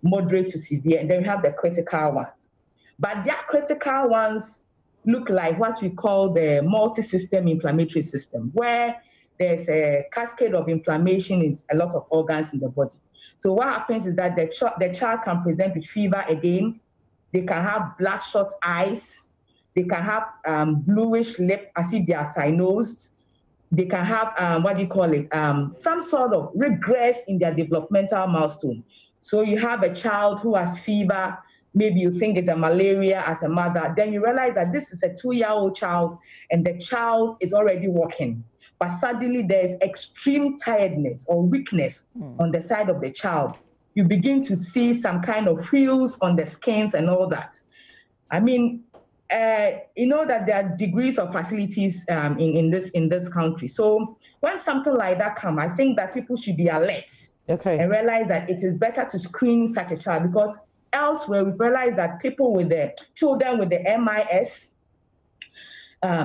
moderate to severe, and then we have the critical ones. But their critical ones look like what we call the multi-system inflammatory system, where there's a cascade of inflammation in a lot of organs in the body. So what happens is that the child can present with fever again. They can have bloodshot eyes. They can have bluish lip as if they are cyanosed. They can have, some sort of regress in their developmental milestone. So you have a child who has fever. Maybe you think it's a malaria as a mother. Then you realize that this is a 2-year-old child and the child is already walking. But suddenly there's extreme tiredness or weakness on the side of the child. You begin to see some kind of wheals on the skins and all that. I mean, you know that there are degrees of facilities in this country. So when something like that comes, I think that people should be alert and realize that it is better to screen such a child, because elsewhere we've realized that people with the children with the MIS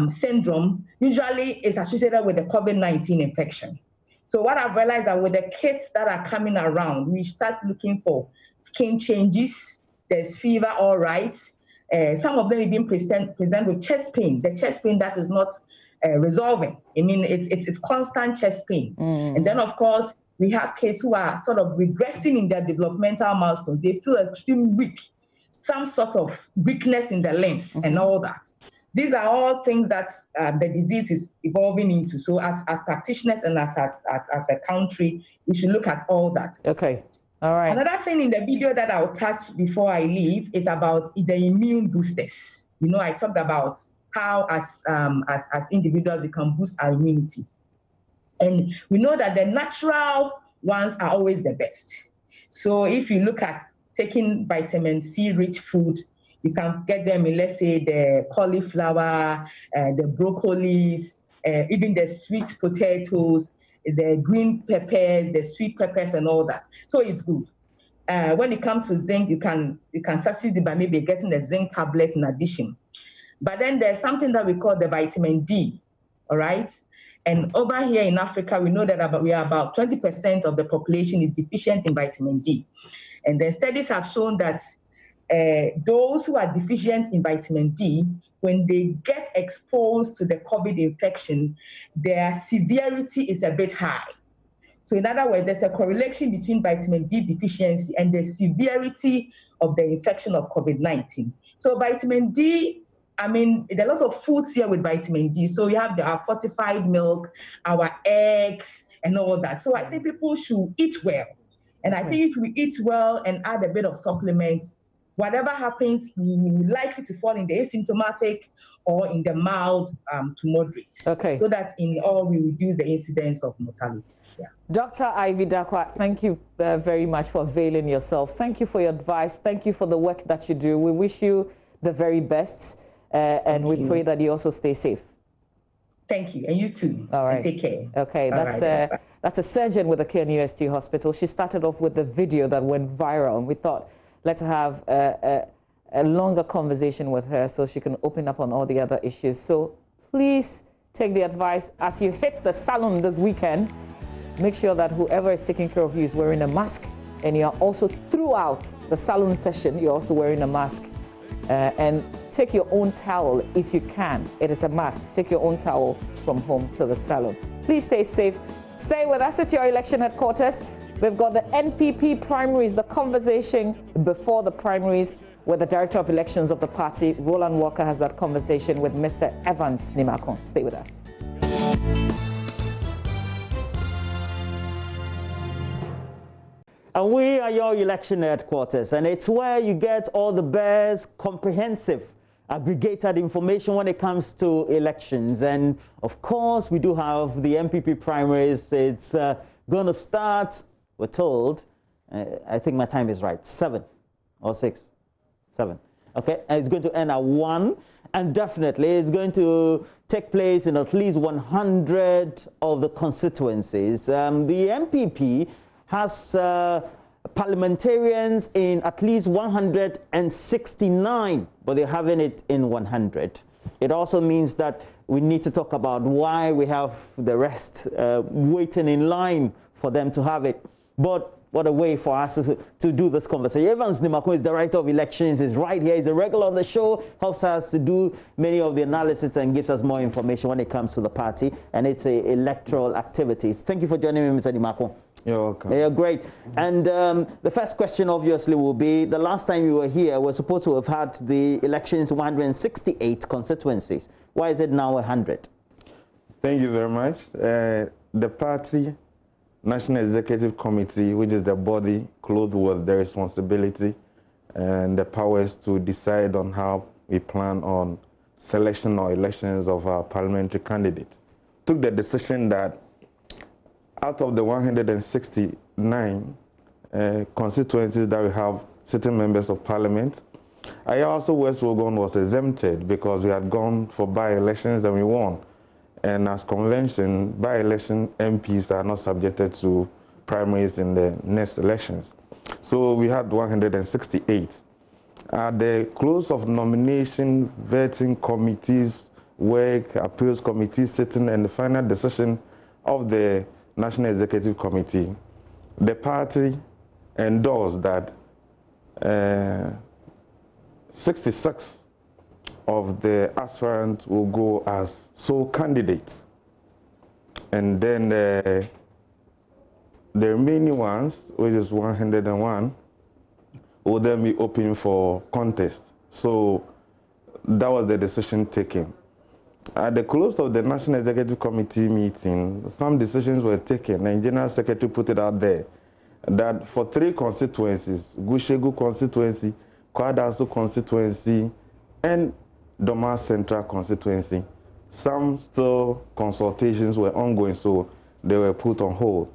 syndrome usually is associated with the COVID-19 infection. So what I've realized that with the kids that are coming around, we start looking for skin changes. There's fever, all right. Some of them even present with chest pain. The chest pain that is not resolving. I mean, it's constant chest pain. And then, of course, we have kids who are sort of regressing in their developmental milestones. They feel extremely weak, some sort of weakness in the limbs and all that. These are all things that the disease is evolving into. So as practitioners and as a country, we should look at all that. Okay. All right. Another thing in the video that I'll touch before I leave is about the immune boosters. You know, I talked about how as individuals we can boost our immunity. And we know that the natural ones are always the best. So if you look at taking vitamin C rich food, you can get them in, let's say, the cauliflower, the broccolis, even the sweet potatoes, the green peppers, the sweet peppers, and all that. So it's good. When it comes to zinc, you can substitute by maybe getting the zinc tablet in addition. But then there's something that we call the vitamin D, all right? And over here in Africa, we know that we are about 20% of the population is deficient in vitamin D. And then studies have shown that those who are deficient in vitamin D, when they get exposed to the COVID infection, their severity is a bit high. So in other words, there's a correlation between vitamin D deficiency and the severity of the infection of COVID-19. So vitamin D, I mean, there are lots of foods here with vitamin D. So we have our fortified milk, our eggs, and all that. So I think people should eat well. And I think if we eat well and add a bit of supplements, whatever happens, we're likely to fall in the asymptomatic or in the mild to moderate. Okay. So that in all, we reduce the incidence of mortality. Yeah. Dr. Ivy Dakwa, thank you very much for availing yourself. Thank you for your advice. Thank you for the work that you do. We wish you the very best, and we pray that you also stay safe. Thank you, and you too. All right. And take care. Okay, that's a surgeon with the KNUST Hospital. She started off with the video that went viral, and we thought, let's have a longer conversation with her so she can open up on all the other issues. So please take the advice as you hit the salon this weekend. Make sure that whoever is taking care of you is wearing a mask, and you are also throughout the salon session, you're also wearing a mask. And take your own towel if you can. It is a must. Take your own towel from home to the salon. Please stay safe. Stay with us at your election headquarters. We've got the NPP primaries, the conversation before the primaries with the Director of Elections of the party. Roland Walker has that conversation with Mr. Evans Nimakon. Stay with us. And we are your election headquarters, and it's where you get all the best comprehensive aggregated information when it comes to elections. And of course, we do have the MPP primaries. It's going to start, we're told, I think my time is right, 7 or 6, 7. Okay, and it's going to end at 1, and definitely it's going to take place in at least 100 of the constituencies. The MPP has parliamentarians in at least 169, but they're having it in 100. It also means that we need to talk about why we have the rest waiting in line for them to have it. But what a way for us to do this conversation. Evans Nimakon is the Director of Elections, is right here. He's a regular on the show, helps us to do many of the analysis and gives us more information when it comes to the party and its electoral activities. Thank you for joining me, Mr. Nimakon. You're welcome. You're great. And the first question obviously will be, the last time you were here, we're supposed to have had the elections 168 constituencies. Why is it now 100? Thank you very much. The party National Executive Committee, which is the body clothed with the responsibility and the powers to decide on how we plan on selection or elections of our parliamentary candidates, took the decision that out of the 169 constituencies that we have sitting members of parliament, also West Wogon was exempted because we had gone for by-elections and we won. And as convention, by-election MPs are not subjected to primaries in the next elections. So we had 168. At the close of nomination, vetting committees, work, appeals committees sitting, and the final decision of the National Executive Committee, the party endorsed that 66 of the aspirants will go as sole candidates. And then the remaining ones, which is 101, will then be open for contest. So that was the decision taken. At the close of the National Executive Committee meeting, some decisions were taken, and General Secretary put it out there, that for 3 constituencies, Gushegu constituency, Kwadaso constituency, and Doma Central constituency, some still consultations were ongoing, so they were put on hold.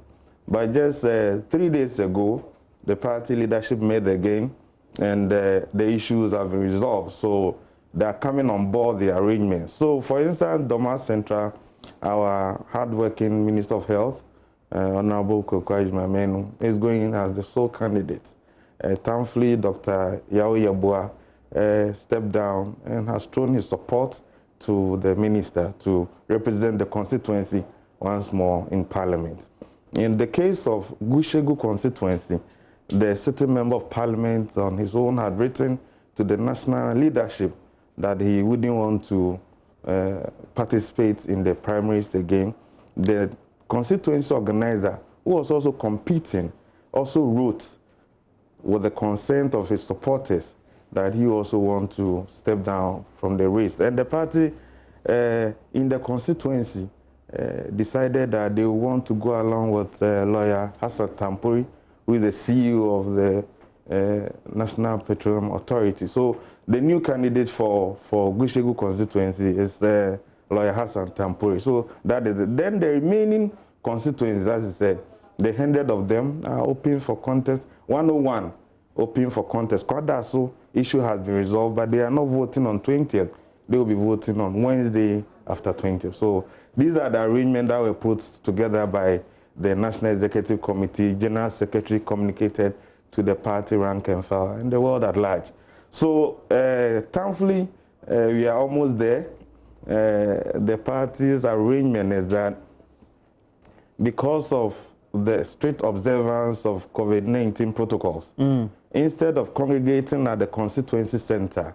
But just 3 days ago, the party leadership met again, and the issues have been resolved. So they are coming on board the arrangement. So, for instance, Doma Central, our hardworking Minister of Health, Honorable Kokwaj Mamenu, is going in as the sole candidate. Thankfully, Dr. Yao Yabua stepped down and has shown his support to the minister to represent the constituency once more in Parliament. In the case of Gushegu constituency, the sitting member of Parliament on his own had written to the national leadership that he wouldn't want to participate in the primaries again. The constituency organizer, who was also competing, also wrote with the consent of his supporters that he also wants to step down from the race. And the party in the constituency decided that they want to go along with lawyer Hassan Tampuri, who is the CEO of the National Petroleum Authority. So the new candidate for Gushegu constituency is lawyer Hassan Tampuri. So that is it. Then the remaining constituencies, as I said, the 100 of them are open for contest. 101 open for contest. Kwadaso issue has been resolved, but they are not voting on 20th. They will be voting on Wednesday after 20th. So these are the arrangements that were put together by the National Executive Committee. General Secretary communicated to the party rank and file and the world at large. So thankfully, we are almost there. The party's arrangement is that because of the strict observance of COVID-19 protocols, instead of congregating at the constituency center,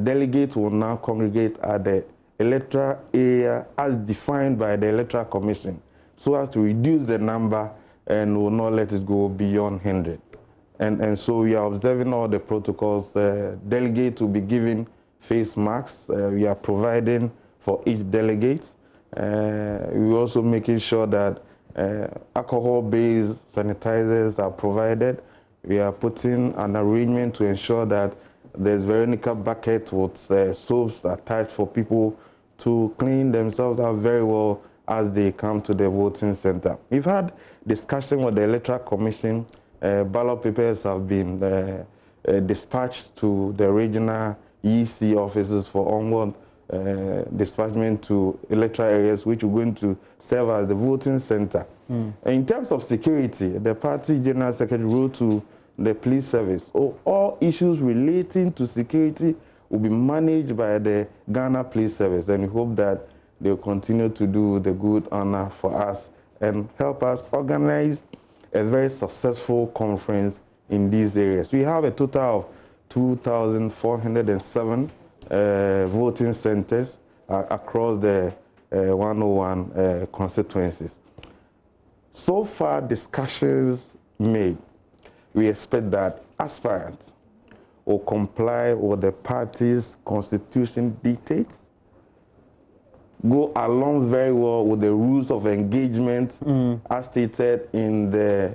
delegates will now congregate at the electoral area as defined by the Electoral Commission, so as to reduce the number and will not let it go beyond 100. And so we are observing all the protocols. Delegates will be given face masks. We are providing for each delegate. We're also making sure that alcohol-based sanitizers are provided. We are putting an arrangement to ensure that there's Veronica bucket with soaps attached for people to clean themselves out very well as they come to the voting center. We've had discussion with the Electoral Commission. Ballot papers have been dispatched to the regional EC offices for onward dispatchment to electoral areas, which are going to serve as the voting center. In terms of security, the party general secretary wrote to the police service. All issues relating to security will be managed by the Ghana Police Service, and we hope that they will continue to do the good honor for us and help us organize a very successful conference in these areas. We have a total of 2,407 voting centers across the 101 constituencies. So far, discussions made. We expect that aspirants will comply with the party's constitution dictates, go along very well with the rules of engagement as stated in the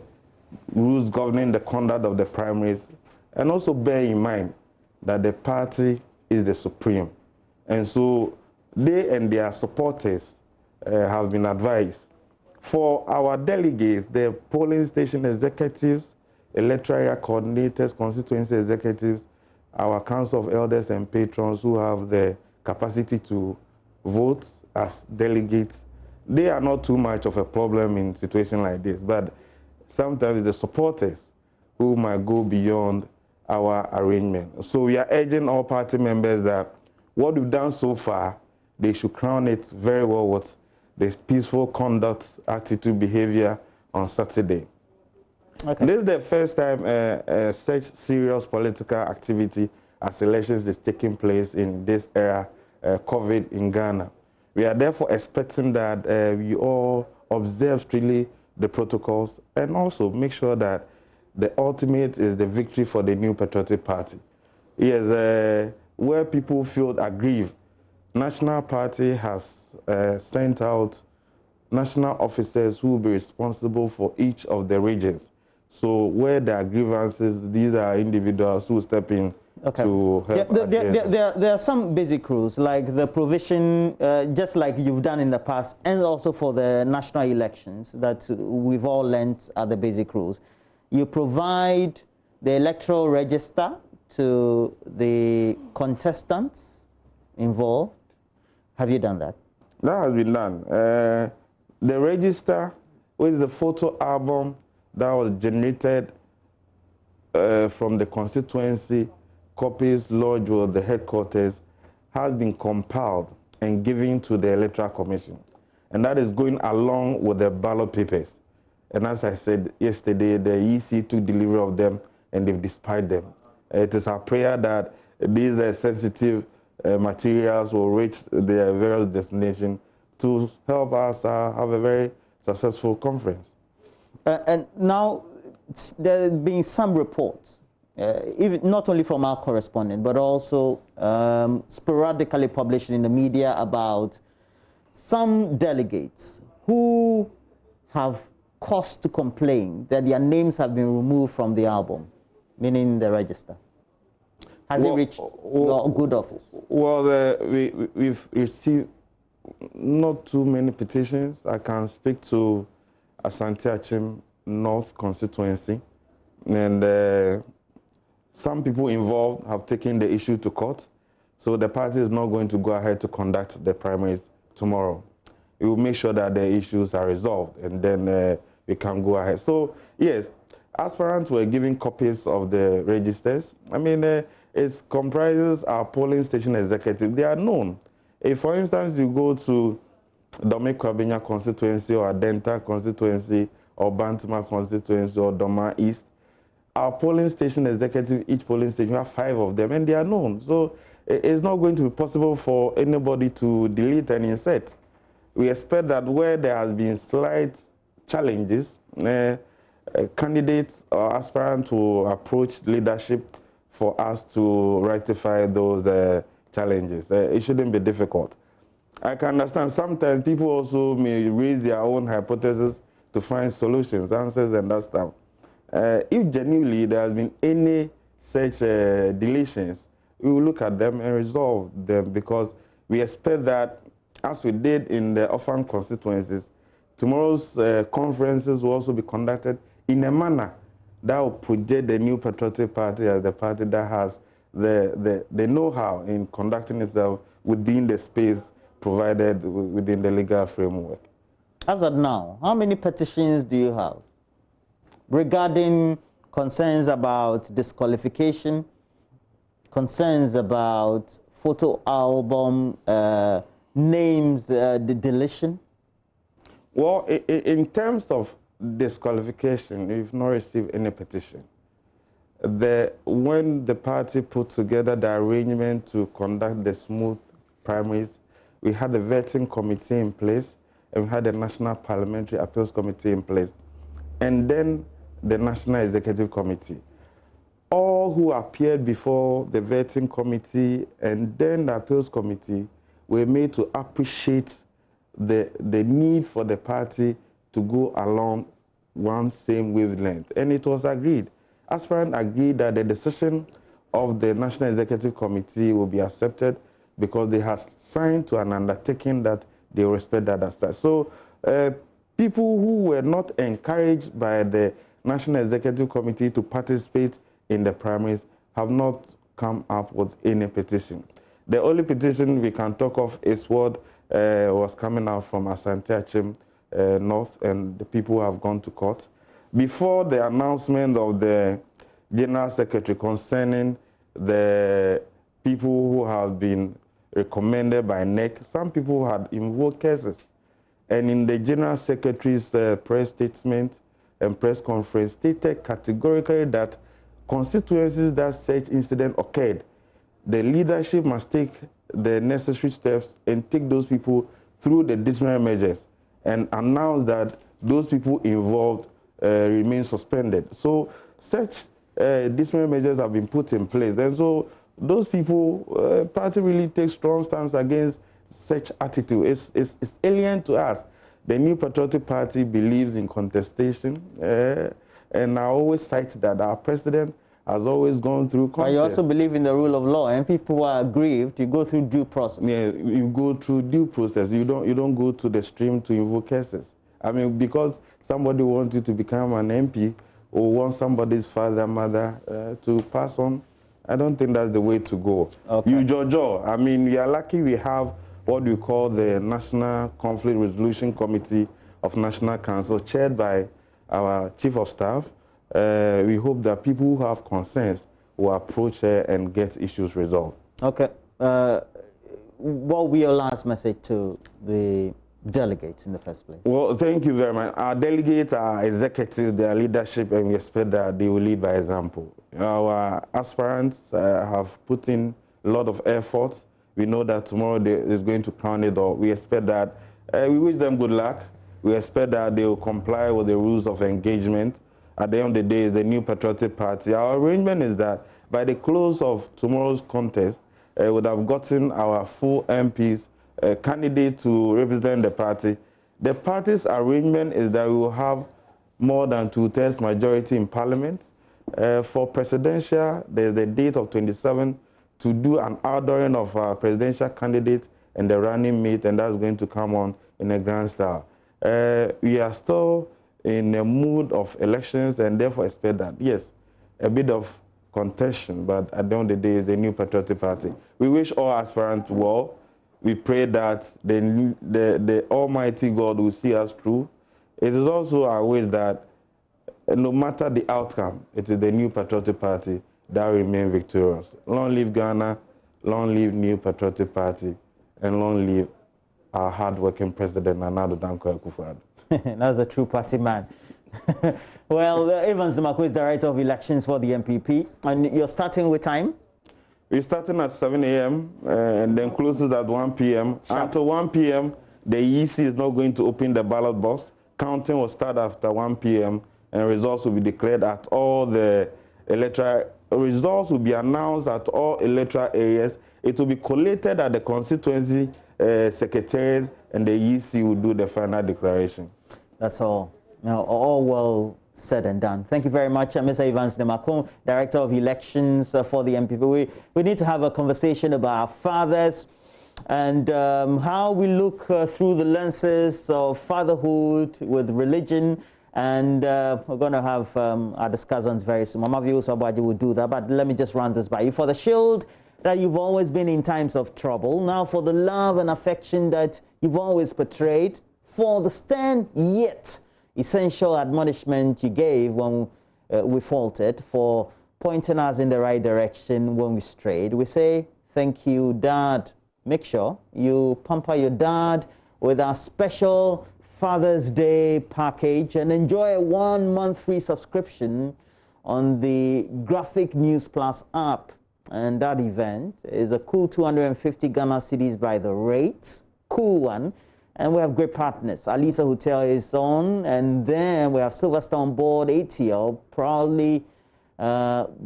rules governing the conduct of the primaries, and also bear in mind that the party is the supreme. And so they and their supporters have been advised. For our delegates, the polling station executives, electoral area coordinators, constituency executives, our council of elders and patrons who have the capacity to vote as delegates, they are not too much of a problem in situations like this, but sometimes the supporters who might go beyond our arrangement. So we are urging all party members that what we've done so far, they should crown it very well with this peaceful conduct, attitude, behavior on Saturday. Okay. This is the first time such serious political activity as elections is taking place in this era, COVID in Ghana. We are therefore expecting that we all observe strictly the protocols and also make sure that the ultimate is the victory for the New Patriotic Party. Yes, where people feel aggrieved, National Party has sent out national officers who will be responsible for each of the regions. So where there are grievances, these are individuals who step in to help. There are some basic rules, like the provision, just like you've done in the past, and also for the national elections that we've all learned are the basic rules. You provide the electoral register to the contestants involved. Have you done that? That has been done. The register with the photo album that was generated from the constituency, copies lodged with the headquarters, has been compiled and given to the Electoral Commission. And that is going along with the ballot papers. And as I said yesterday, the EC took delivery of them and they've dispatched them. It is our prayer that these sensitive materials will reach their various destinations to help us have a very successful conference. And now there have been some reports, even not only from our correspondent, but also sporadically published in the media about some delegates who have cause to complain that their names have been removed from the album, meaning the register. Has it reached your good office? Well, we've received not too many petitions. I can speak to Asante Achim North constituency, and some people involved have taken the issue to court. So the party is not going to go ahead to conduct the primaries tomorrow. We will make sure that the issues are resolved, and then we can go ahead. So yes, aspirants were given copies of the registers. I mean, it comprises our polling station executive. They are known. If, for instance, you go to Dome Kwabenya constituency or Adenta constituency or Bantama constituency or Doma East, our polling station executive, each polling station, we have 5 of them, and they are known. So it's not going to be possible for anybody to delete and insert. We expect that where there has been slight challenges, candidates or aspirants will approach leadership for us to rectify those challenges. It shouldn't be difficult. I can understand sometimes people also may raise their own hypotheses to find solutions, answers, and that stuff. If genuinely there has been any such deletions, we will look at them and resolve them, because we expect that, as we did in the orphan constituencies, tomorrow's conferences will also be conducted in a manner that will project the New Patriotic Party as the party that has the know-how in conducting itself within the space provided within the legal framework. As of now, how many petitions do you have regarding concerns about disqualification, concerns about photo album names, the deletion? Well, in terms of disqualification, we've not received any petition. When the party put together the arrangement to conduct the smooth primaries, we had a vetting committee in place, and we had a National Parliamentary Appeals Committee in place, and then the National Executive Committee. All who appeared before the vetting committee and then the Appeals Committee were made to appreciate the need for the party to go along one same wavelength, and it was agreed. Aspirants agreed that the decision of the National Executive Committee will be accepted because they have signed to an undertaking that they respect that as. So people who were not encouraged by the National Executive Committee to participate in the primaries have not come up with any petition. The only petition we can talk of is what was coming out from Asante Achim North, and the people have gone to court. Before the announcement of the General Secretary concerning the people who have been recommended by NEC, some people had invoked cases. And in the General Secretary's press statement and press conference, stated categorically that constituencies that such incident occurred, the leadership must take the necessary steps and take those people through the disciplinary measures and announce that those people involved remain suspended. So such disciplinary measures have been put in place. And so those people, party really takes strong stance against such attitude. It's alien to us. The New Patriotic Party believes in contestation, and I always cite that our president has always gone through contest. But you also believe in the rule of law, and people who are aggrieved, you go through due process. Yeah, you go through due process. You don't go to the stream to invoke cases. I mean, because somebody wants you to become an MP or wants somebody's father, mother to pass on, I don't think that's the way to go. Okay. You, Jojo, I mean, we are lucky we have what we call the National Conflict Resolution Committee of National Council, chaired by our Chief of Staff. We hope that people who have concerns will approach her and get issues resolved. Okay. What will be your last message to the delegates in the first place? Well, thank you very much. Our delegates are executive, they are leadership, and we expect that they will lead by example. Our aspirants have put in a lot of effort. We know that tomorrow is going to crown it all. We expect that, we wish them good luck. We expect that they will comply with the rules of engagement. At the end of the day, it's the New Patriotic Party. Our arrangement is that by the close of tomorrow's contest, we would have gotten our full MPs, candidate to represent the party. The party's arrangement is that we will have more than 2/3 majority in Parliament. For presidential, there's the date of 27 to do an outdooring of our presidential candidate and the running mate, and that's going to come on in a grand style. We are still in a mood of elections, and therefore expect that, yes, a bit of contention, but at the end of the day, it's the New Patriotic Party. We wish all aspirants well. We pray that the Almighty God will see us through. It is also our wish that no matter the outcome, it is the New Patriotic Party that remains victorious. Long live Ghana, long live New Patriotic Party, and long live our hard-working president, Nana Addo Dankwa Akufo-Addo. That's a true party man. Well, Evans Demako is Director of Elections for the MPP, and you're starting with time? We're starting at 7 a.m. And then closes at 1 p.m. After 1 p.m., the EC is not going to open the ballot box. Counting will start after 1 p.m. and results will be declared at all the electoral. Results will be announced at all electoral areas. It will be collated at the constituency secretaries, and the EC will do the final declaration. That's all. Now, all well said and done. Thank you very much, Mr. Evans Demako, Director of Elections for the MPP. We need to have a conversation about our fathers and how we look through the lenses of fatherhood with religion. And we're going to have our discussants very soon. Mama Vio Sabaji will do that, but let me just run this by you. For the shield that you've always been in times of trouble, now for the love and affection that you've always portrayed, for the stern yet essential admonishment you gave when we faltered, for pointing us in the right direction when we strayed, we say thank you, Dad. Make sure you pamper your dad with our special Father's Day package and enjoy a 1-month free subscription on the Graphic News Plus app. And that event is a cool 250 Ghana cedis by the rates. Cool one. And we have great partners. Alisa Hotel is on, and then we have Silverstone Board, ATL, proudly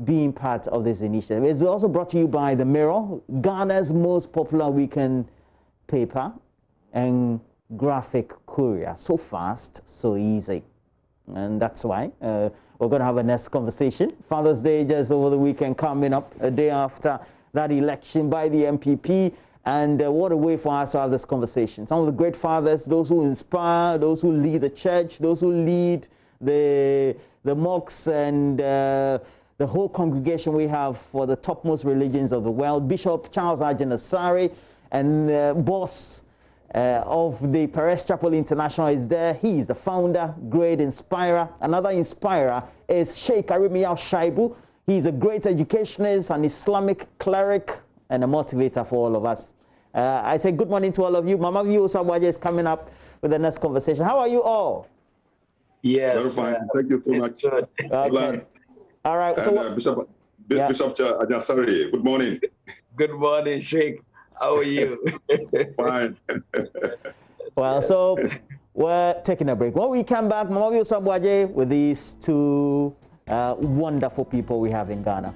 being part of this initiative. It's also brought to you by The Mirror, Ghana's most popular weekend paper and graphic courier. So fast, so easy. And that's why we're going to have a next conversation. Father's Day just over the weekend coming up, a day after that election by the MPP. And what a way for us to have this conversation. Some of the great fathers, those who inspire, those who lead the church, those who lead the mosques and the whole congregation we have for the topmost religions of the world. Bishop Charles Arjun Asari and boss of the Perez Chapel International is there. He is the founder, great inspirer. Another inspirer is Sheikh Arimiyahu Shaibu. He's a great educationist, an Islamic cleric, and a motivator for all of us. I say good morning to all of you. Mama Vio Sabaji is coming up with the next conversation. How are you all? Yes. Very fine. Thank you so much. Good. Okay. All right. And, so Bishop Ajasari, good morning. Good morning, Sheikh. How are you? Fine. Well, so we're taking a break. When we come back, Mama Vio Sabaji with these two wonderful people we have in Ghana.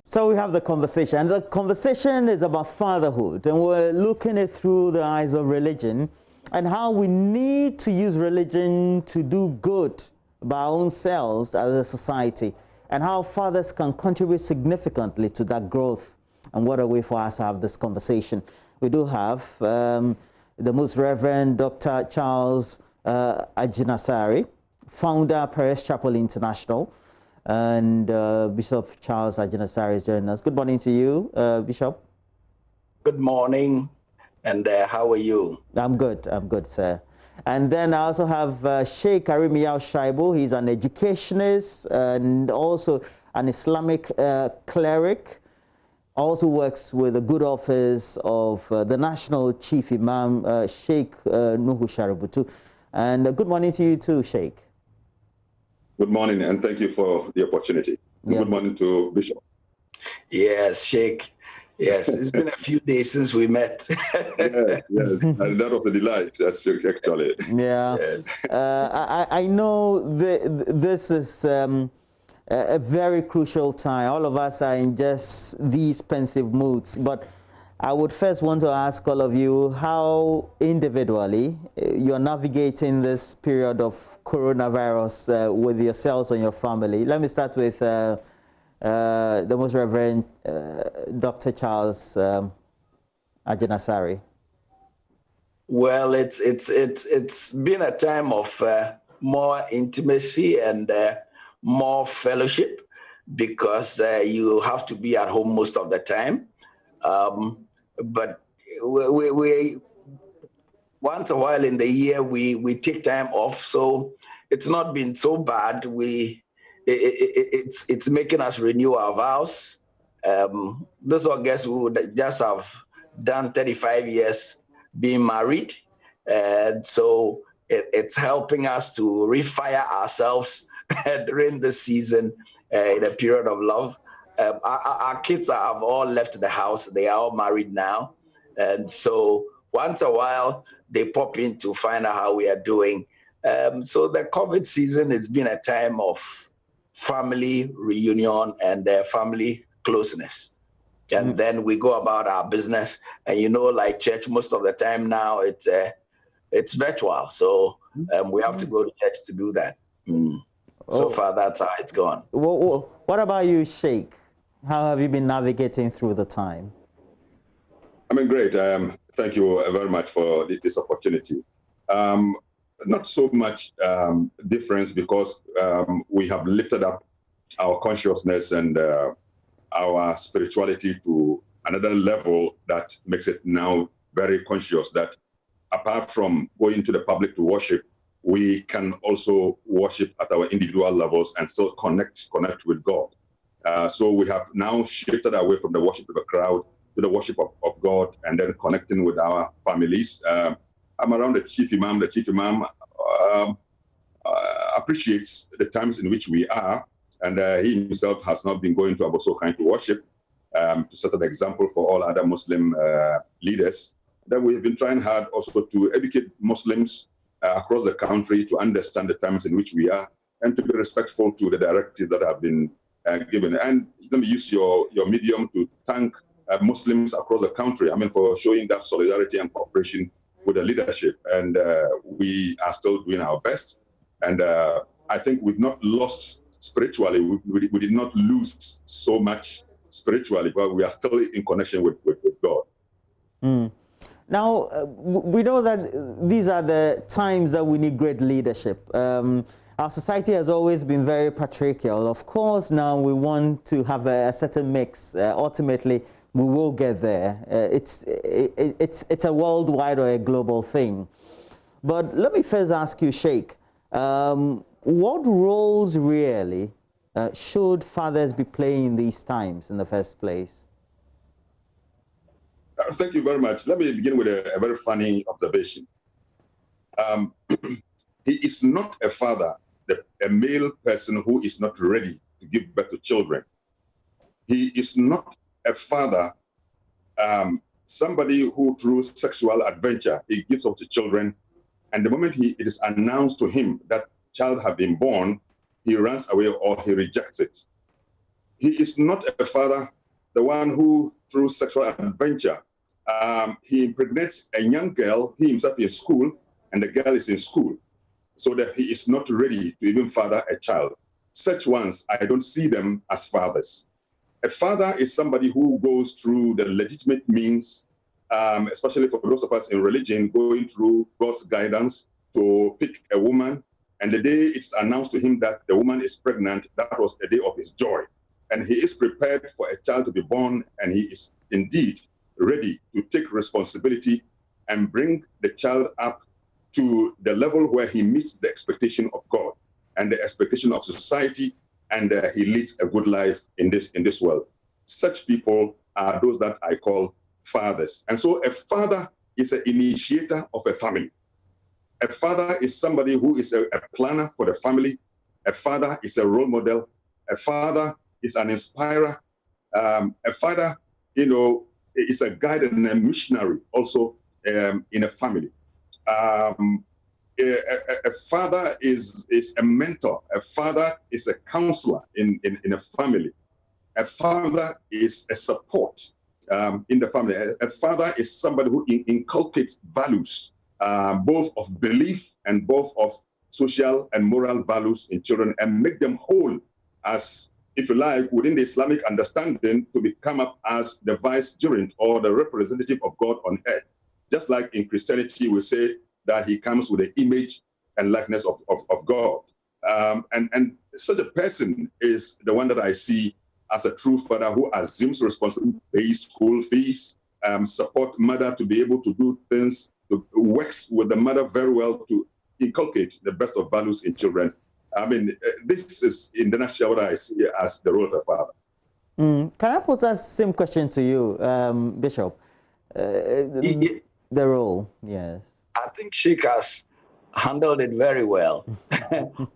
So we have the conversation. The conversation is about fatherhood, and we're looking at it through the eyes of religion. and how we need to use religion to do good by our own selves as a society, and how fathers can contribute significantly to that growth. And what a way for us to have this conversation. We do have the Most Reverend Dr. Charles Ajinasari, founder, Perez Chapel International, and Bishop Charles Ajinasari is joining us. Good morning to you, Bishop. Good morning, and how are you? I'm good, sir. And then I also have Sheikh Arimiyahu Shaibu. He's an educationist and also an Islamic cleric. Also works with the good office of the National Chief Imam, Sheikh Nuhu Shaributu. And good morning to you too, Sheikh. Good morning, and thank you for the opportunity. Yeah. Good morning to Bishop. Yes, Sheikh. Yes, it's been a few days since we met. Yes, and that was a delight, that's actually. Yeah, yes. I know this is a very crucial time. All of us are in just these pensive moods, but I would first want to ask all of you how individually you're navigating this period of coronavirus with yourselves and your family. Let me start with the Most Reverend Dr. Charles Ajinasari. Well, it's been a time of more intimacy and more fellowship, because you have to be at home most of the time. But we once a while in the year we take time off, so it's not been so bad. It's making us renew our vows. This August we would just have done 35 years being married, and so it's helping us to refire ourselves during the season in a period of love. Our kids have all left the house. They are all married now. And so once a while, they pop in to find out how we are doing. So the COVID season has been a time of family reunion and family closeness. And then we go about our business. And like church, most of the time now, it's virtual. So we have to go to church to do that. So far, that's how it's gone. What about you, Sheikh? How have you been navigating through the time? I mean, great. Thank you very much for this opportunity. Not so much difference, because we have lifted up our consciousness and our spirituality to another level that makes it now very conscious that apart from going to the public to worship, we can also worship at our individual levels and still connect with God. So we have now shifted away from the worship of the crowd to the worship of God, and then connecting with our families. I'm around the Chief Imam. The Chief Imam appreciates the times in which we are, and he himself has not been going to Abosokan to worship, to set an example for all other Muslim leaders. Then we've been trying hard also to educate Muslims across the country to understand the times in which we are, and to be respectful to the directives that have been given. And let me use your medium to thank Muslims across the country, for showing that solidarity and cooperation with the leadership. And we are still doing our best. And I think we've not lost spiritually. We did not lose so much spiritually, but we are still in connection with God. Now, we know that these are the times that we need great leadership. Our society has always been very patriarchal. Of course, now we want to have a certain mix. Ultimately, we will get there. It's a worldwide or a global thing. But let me first ask you, Sheikh, what roles really should fathers be playing in these times in the first place? Thank you very much. Let me begin with a very funny observation. He is not a father, a male person who is not ready to give birth to children. He is not a father, somebody who through sexual adventure, he gives up to children, and the moment it is announced to him that child has been born, he runs away or he rejects it. He is not a father, the one who through sexual adventure he impregnates a young girl, he himself in school, and the girl is in school, so that he is not ready to even father a child. Such ones, I don't see them as fathers. A father is somebody who goes through the legitimate means, especially for those of us in religion, going through God's guidance to pick a woman. And the day it's announced to him that the woman is pregnant, that was a day of his joy. And he is prepared for a child to be born, and he is indeed ready to take responsibility and bring the child up to the level where he meets the expectation of God and the expectation of society, and he leads a good life in this world. Such people are those that I call fathers. And so a father is an initiator of a family. A father is somebody who is a planner for the family. A father is a role model. A father is an inspirer. A father, is a guide and a missionary also in a family. A father is a mentor. A father is a counselor in a family. A father is a support in the family. A father is somebody who inculcates values, both of belief and both of social and moral values in children, and make them whole as, if you like, within the Islamic understanding, to become up as the vicegerent or the representative of God on earth. Just like in Christianity, we say that he comes with the image and likeness of God. And such a person is the one that I see as a true father who assumes responsibility, pays school fees, support mother to be able to do things, works with the mother very well to inculcate the best of values in children. I mean, this is in the nutshell what I see as the role of a father. Can I pose that same question to you, Bishop? The role, yes. I think Sheikh has handled it very well.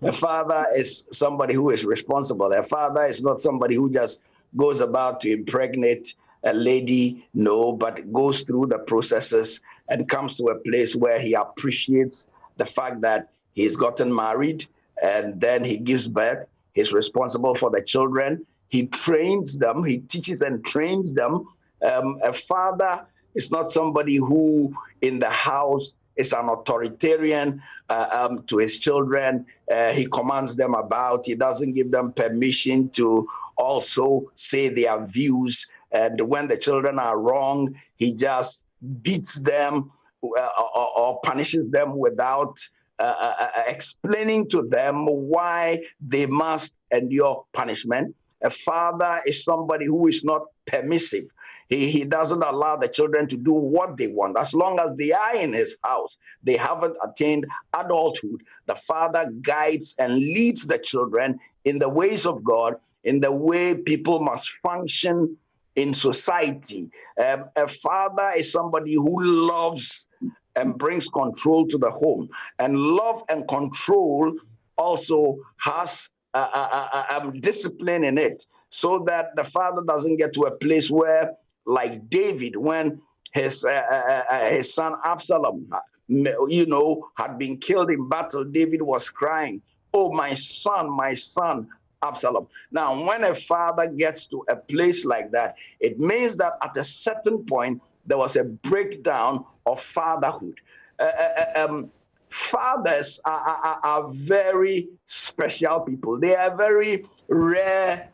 A father is somebody who is responsible. A father is not somebody who just goes about to impregnate a lady, no, but goes through the processes and comes to a place where he appreciates the fact that he's gotten married and then he gives birth. He's responsible for the children. He trains them. He teaches and trains them. A father is not somebody who in the house is an authoritarian to his children. He commands them about. He doesn't give them permission to also say their views. And when the children are wrong, he just beats them or punishes them without explaining to them why they must endure punishment. A father is somebody who is not permissive. He doesn't allow the children to do what they want. As long as they are in his house, they haven't attained adulthood. The father guides and leads the children in the ways of God, in the way people must function in society. A father is somebody who loves and brings control to the home. And love and control also has discipline in it, so that the father doesn't get to a place where, like David, when his son Absalom, had been killed in battle, David was crying, "Oh, my son, Absalom." Now, when a father gets to a place like that, it means that at a certain point, there was a breakdown of fatherhood. Fathers are very special people. They are very rare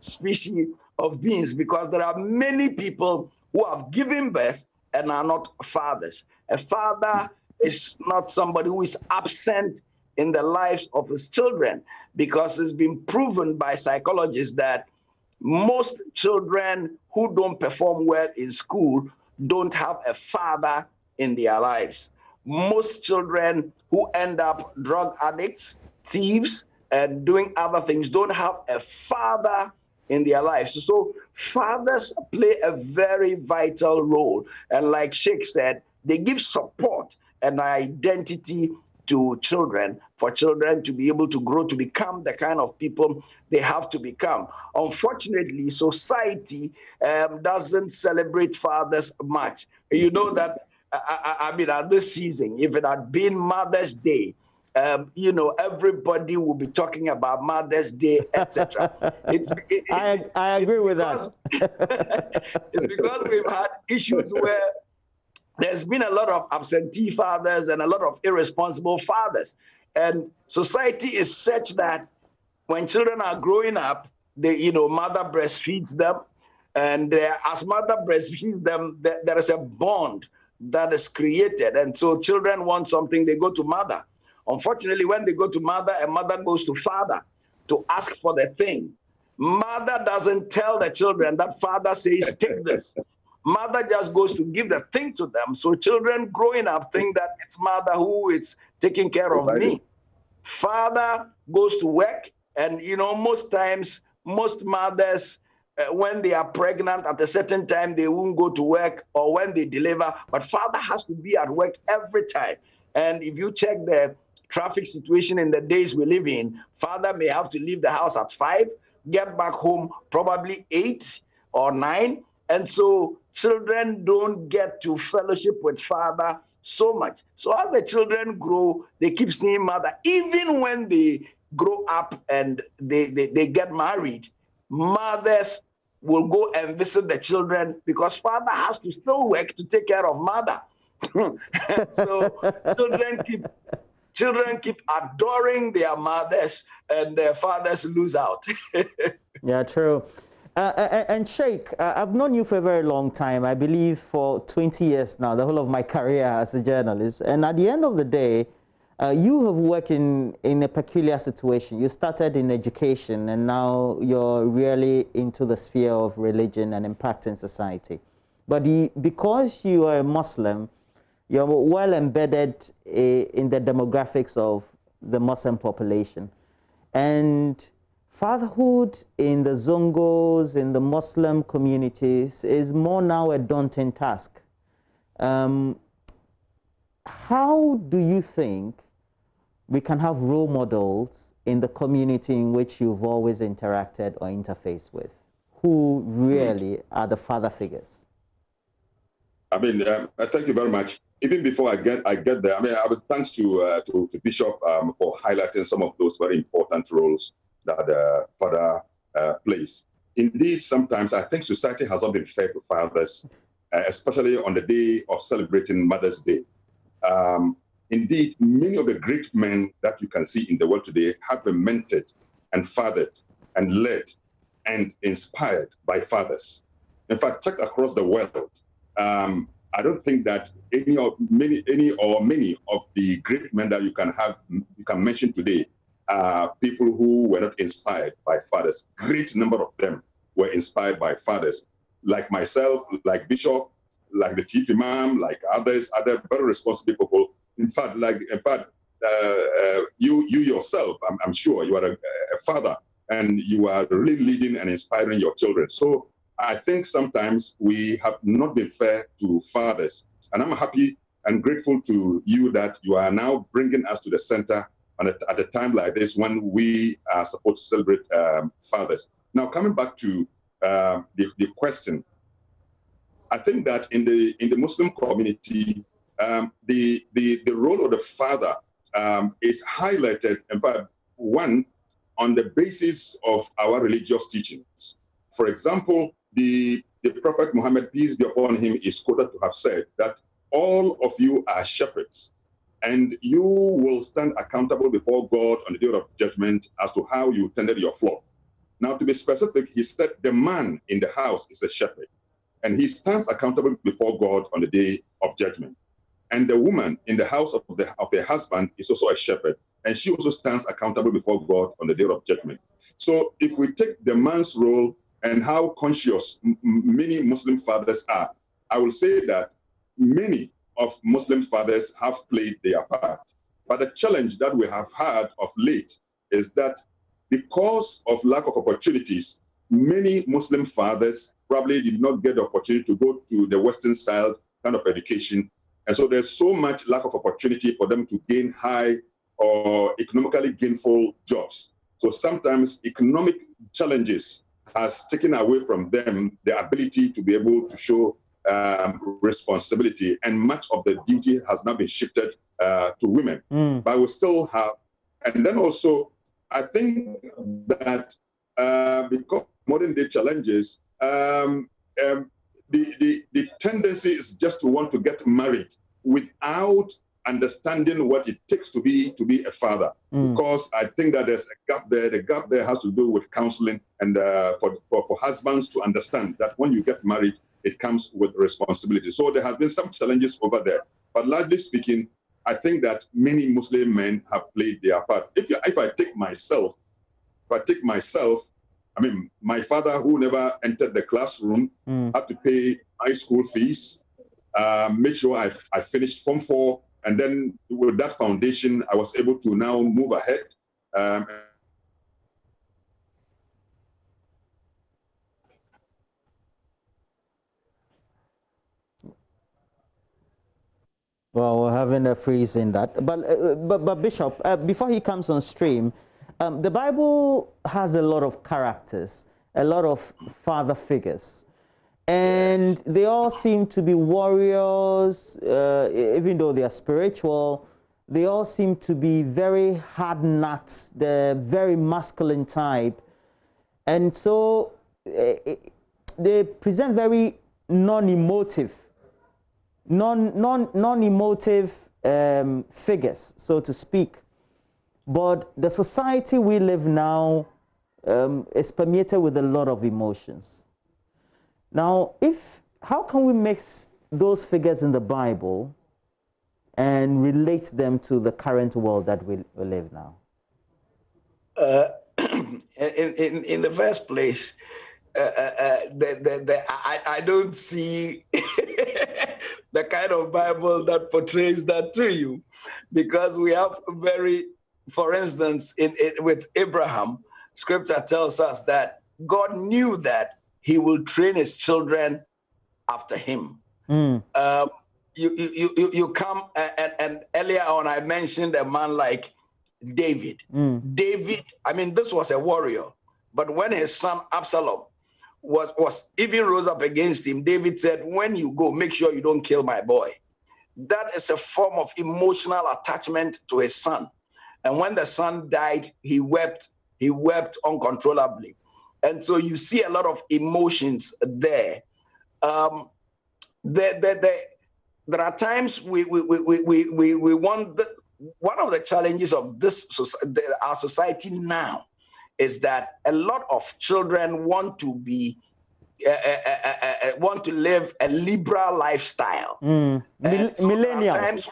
species of beings, because there are many people who have given birth and are not fathers. A father is not somebody who is absent in the lives of his children, because it's been proven by psychologists that most children who don't perform well in school don't have a father in their lives. Most children who end up drug addicts, thieves, and doing other things don't have a father in their lives. So fathers play a very vital role. And like Sheikh said, they give support and identity to children, for children to be able to grow to become the kind of people they have to become. Unfortunately, society doesn't celebrate fathers much. You know that, I mean, at this season, if it had been Mother's Day, you know, everybody will be talking about Mother's Day, etc. I agree with that. It's because we've had issues where there's been a lot of absentee fathers and a lot of irresponsible fathers. And society is such that when children are growing up, they, you know, mother breastfeeds them. And as mother breastfeeds them, there is a bond that is created. And so children want something, they go to mother. Unfortunately, when they go to mother, a mother goes to father to ask for the thing. Mother doesn't tell the children that father says, take this. Mother just goes to give the thing to them. So children growing up think that it's mother who is taking care of me. Father goes to work, and you know, most times, most mothers, when they are pregnant at a certain time, they won't go to work, or when they deliver, but father has to be at work every time. And if you check the traffic situation in the days we live in, father may have to leave the house at 5, get back home probably 8 or 9. And so children don't get to fellowship with father so much. So as the children grow, they keep seeing mother. Even when they grow up and they get married, mothers will go and visit the children because father has to still work to take care of mother. So children keep adoring their mothers, and their fathers lose out. Yeah, true. And Sheikh, I've known you for a very long time, I believe for 20 years now, the whole of my career as a journalist. And at the end of the day, you have worked in a peculiar situation. You started in education, and now you're really into the sphere of religion and impacting society. But because you are a Muslim, you're well embedded in the demographics of the Muslim population. And fatherhood in the Zongos, in the Muslim communities, is more now a daunting task. How do you think we can have role models in the community in which you've always interacted or interfaced with, who really are the father figures? I mean, thank you very much. Even before I get there, I mean, I would thanks to Bishop for highlighting some of those very important roles that father plays. Indeed, sometimes I think society has not been fair to fathers, especially on the day of celebrating Mother's Day. Indeed, many of the great men that you can see in the world today have been mentored and fathered and led and inspired by fathers. In fact, check across the world. I don't think that many of the great men that you can mention today are people who were not inspired by fathers. Great number of them were inspired by fathers, like myself, like Bishop, like the Chief Imam, like others, other very responsible people. In fact, you yourself, I'm sure you are a father, and you are really leading and inspiring your children. So I think sometimes we have not been fair to fathers. And I'm happy and grateful to you that you are now bringing us to the center at a time like this when we are supposed to celebrate fathers. Now, coming back to the question, I think that in the Muslim community, the role of the father is highlighted, in fact, one, on the basis of our religious teachings. For example, the Prophet Muhammad, peace be upon him, is quoted to have said that all of you are shepherds, and you will stand accountable before God on the day of judgment as to how you tended your flock. Now, to be specific, he said the man in the house is a shepherd, and he stands accountable before God on the day of judgment. And the woman in the house of her husband is also a shepherd, and she also stands accountable before God on the day of judgment. So if we take the man's role and how conscious many Muslim fathers are, I will say that many of Muslim fathers have played their part. But the challenge that we have had of late is that because of lack of opportunities, many Muslim fathers probably did not get the opportunity to go to the Western style kind of education. And so there's so much lack of opportunity for them to gain high or economically gainful jobs. So sometimes economic challenges has taken away from them the ability to be able to show responsibility, and much of the duty has now been shifted to women. But we still have, and then also, I think that because of modern day challenges, the tendency is just to want to get married without understanding what it takes to be a father. Because I think that there's a gap there. The gap there has to do with counseling and for husbands to understand that when you get married, it comes with responsibility. So there has been some challenges over there. But largely speaking, I think that many Muslim men have played their part. If I take myself, I mean, my father, who never entered the classroom, had to pay my school fees, make sure I finished Form 4, and then with that foundation, I was able to now move ahead. Well, we're having a freeze in that. But Bishop, before he comes on stream, the Bible has a lot of characters, a lot of father figures. And they all seem to be warriors, even though they are spiritual. They all seem to be very hard nuts. They're very masculine type. And so they present very non-emotive figures, so to speak. But the society we live now is permeated with a lot of emotions. Now, how can we mix those figures in the Bible and relate them to the current world that we live now? In the first place, I don't see the kind of Bible that portrays that to you, because we have for instance, with Abraham, Scripture tells us that God knew that he will train his children after him. You come, and earlier on I mentioned a man like David. David, I mean, this was a warrior, but when his son Absalom was even rose up against him, David said, when you go, make sure you don't kill my boy. That is a form of emotional attachment to his son. And when the son died, he wept uncontrollably. And so you see a lot of emotions there. There are times we want one of the challenges of our society now is that a lot of children want to live a liberal lifestyle. So there are times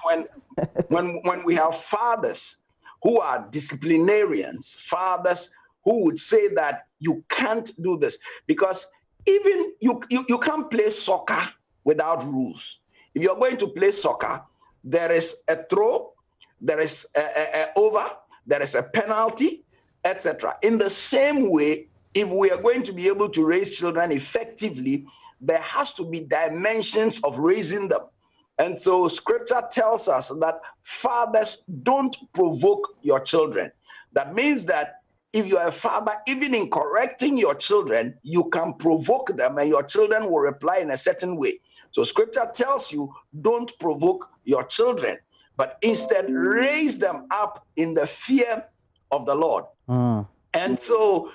when we have fathers who are disciplinarians, fathers who would say that you can't do this, because even you can't play soccer without rules. If you're going to play soccer, there is a throw, there is a over, there is a penalty, etc. In the same way, if we are going to be able to raise children effectively, there has to be dimensions of raising them. And so Scripture tells us that fathers, don't provoke your children. That means that if you are a father, even in correcting your children, you can provoke them and your children will reply in a certain way. So Scripture tells you, don't provoke your children, but instead raise them up in the fear of the Lord. And so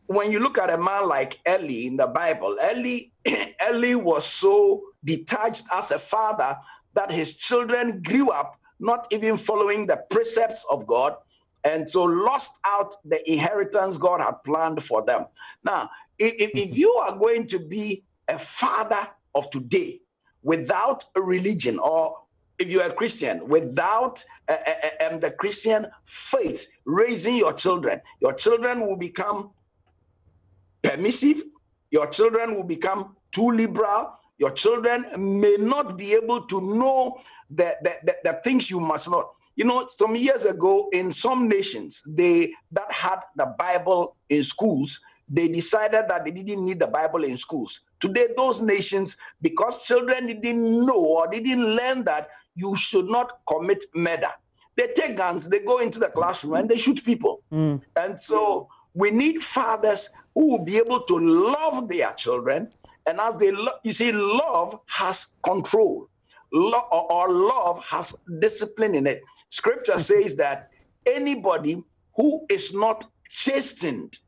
when you look at a man like Eli in the Bible, Eli was so detached as a father that his children grew up not even following the precepts of God, and so lost out the inheritance God had planned for them. Now, if you are going to be a father of today without a religion, or if you're a Christian without the Christian faith, raising your children will become permissive, your children will become too liberal, your children may not be able to know the things you must know. You know, some years ago, in some nations, that had the Bible in schools, they decided that they didn't need the Bible in schools. Today, those nations, because children didn't know or didn't learn that you should not commit murder, they take guns, they go into the classroom, and they shoot people. And so we need fathers who will be able to love their children. And as they love, you see, love has control. or love has discipline in it. Scripture says that anybody who is not chastened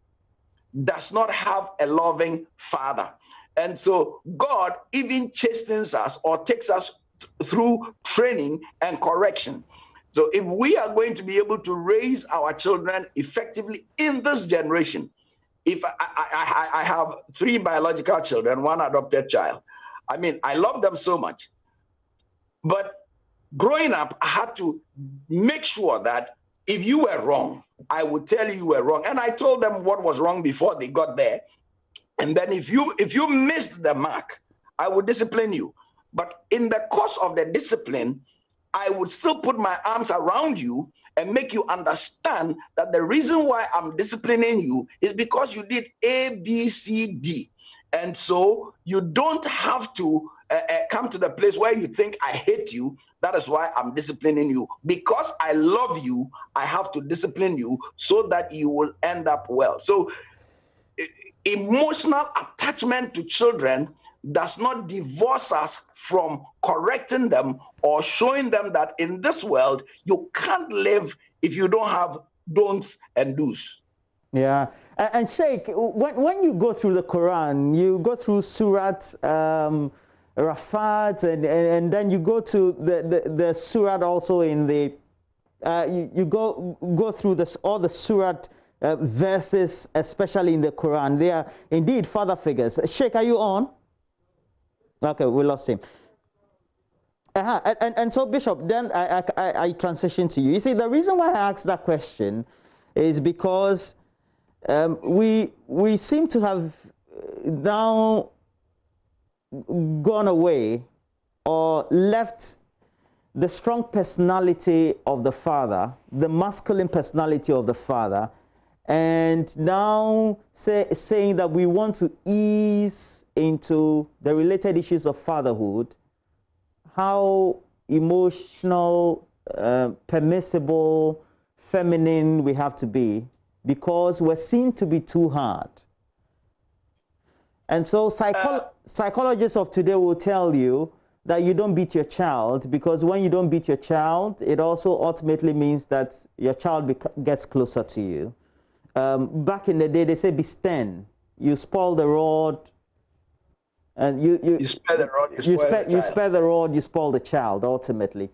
does not have a loving father. And so God even chastens us or takes us through training and correction. So if we are going to be able to raise our children effectively in this generation, if I have 3 biological children, 1 adopted child, I mean, I love them so much. But growing up, I had to make sure that if you were wrong, I would tell you were wrong. And I told them what was wrong before they got there. And then if you missed the mark, I would discipline you. But in the course of the discipline, I would still put my arms around you and make you understand that the reason why I'm disciplining you is because you did A, B, C, D. And so you don't have to come to the place where you think I hate you. That is why I'm disciplining you. Because I love you, I have to discipline you so that you will end up well. So emotional attachment to children does not divorce us from correcting them or showing them that in this world, you can't live if you don't have don'ts and do's. Yeah. And Sheikh, when you go through the Quran, you go through Surat Rafat, and then you go to the Surat also in the, you go through this, all the Surat verses, especially in the Quran. They are indeed father figures. Sheikh, are you on? Okay, we lost him. And so, Bishop, then I transition to you. You see, the reason why I asked that question is because we seem to have now gone away or left the strong personality of the father, the masculine personality of the father, and now saying that we want to ease into the related issues of fatherhood, how emotional, permissible, feminine we have to be, because we're seen to be too hard. And so psychologists of today will tell you that you don't beat your child, because when you don't beat your child, it also ultimately means that your child gets closer to you. Back in the day, they say be stern. You spoil the rod, and you spare the rod, you spare the rod, you spoil the child, ultimately.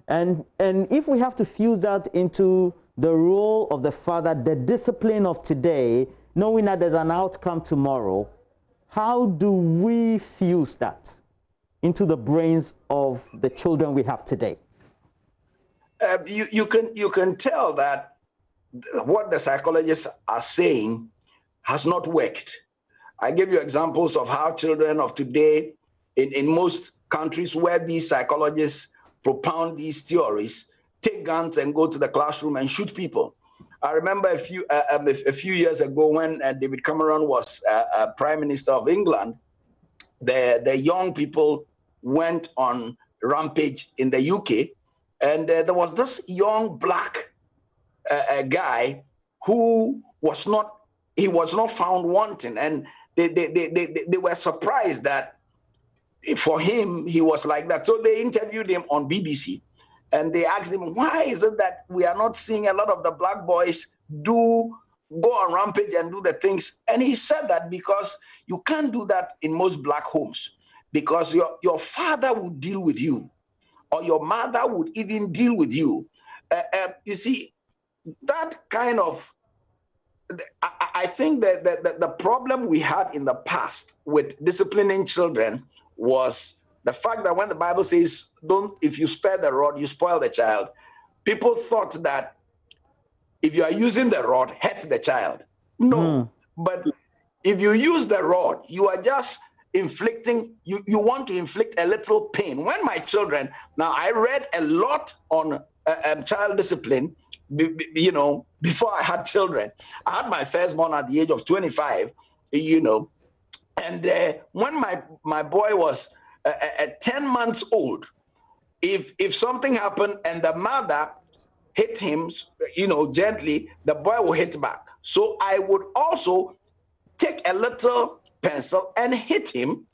And if we have to fuse that into the role of the father, the discipline of today, knowing that there's an outcome tomorrow, how do we fuse that into the brains of the children we have today? You can tell that what the psychologists are saying has not worked. I give you examples of how children of today, in most countries where these psychologists propound these theories, take guns and go to the classroom and shoot people. I remember a few years ago when David Cameron was Prime Minister of England, the young people went on rampage in the UK, and there was this young black guy who was not found wanting, and they were surprised that for him he was like that. So they interviewed him on BBC, and they asked him, why is it that we are not seeing a lot of the black boys go on rampage and do the things? And he said that because you can't do that in most black homes, because your father would deal with you, or your mother would even deal with you. You see, that kind of, I think that the problem we had in the past with disciplining children was the fact that when the Bible says, if you spare the rod, you spoil the child, people thought that if you are using the rod, hurt the child. No, but if you use the rod, you are just inflicting, you want to inflict a little pain. When my children, now I read a lot on child discipline, you know, before I had children. I had my firstborn at the age of 25, you know, and when my boy was 10 months old, if something happened and the mother hit him, you know, gently, the boy will hit back. So I would also take a little pencil and hit him,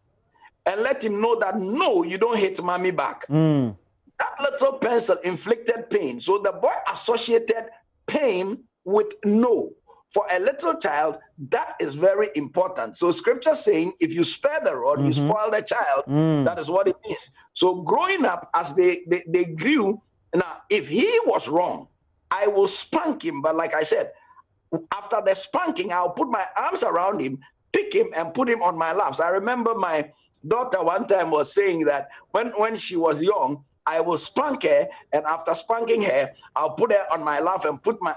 and let him know that, no, you don't hit mommy back. That little pencil inflicted pain. So the boy associated pain with no. For a little child, that is very important. So scripture saying, if you spare the rod, you spoil the child. That is what it means. So growing up, as they grew, now, if he was wrong, I will spank him. But like I said, after the spanking, I'll put my arms around him, pick him, and put him on my laps. I remember my daughter one time was saying that when she was young, I will spank her, and after spanking her, I'll put her on my lap and put my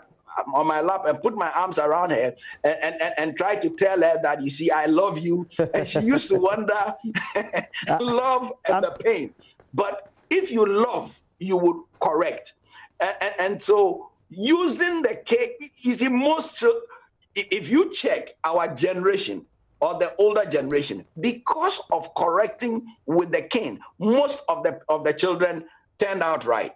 arms around her and try to tell her that, you see, I love you. And she used to wonder love and the pain. But if you love, you would correct. And so using the cake, you see, if you check our generation or the older generation, because of correcting with the cane, most of the children turned out right.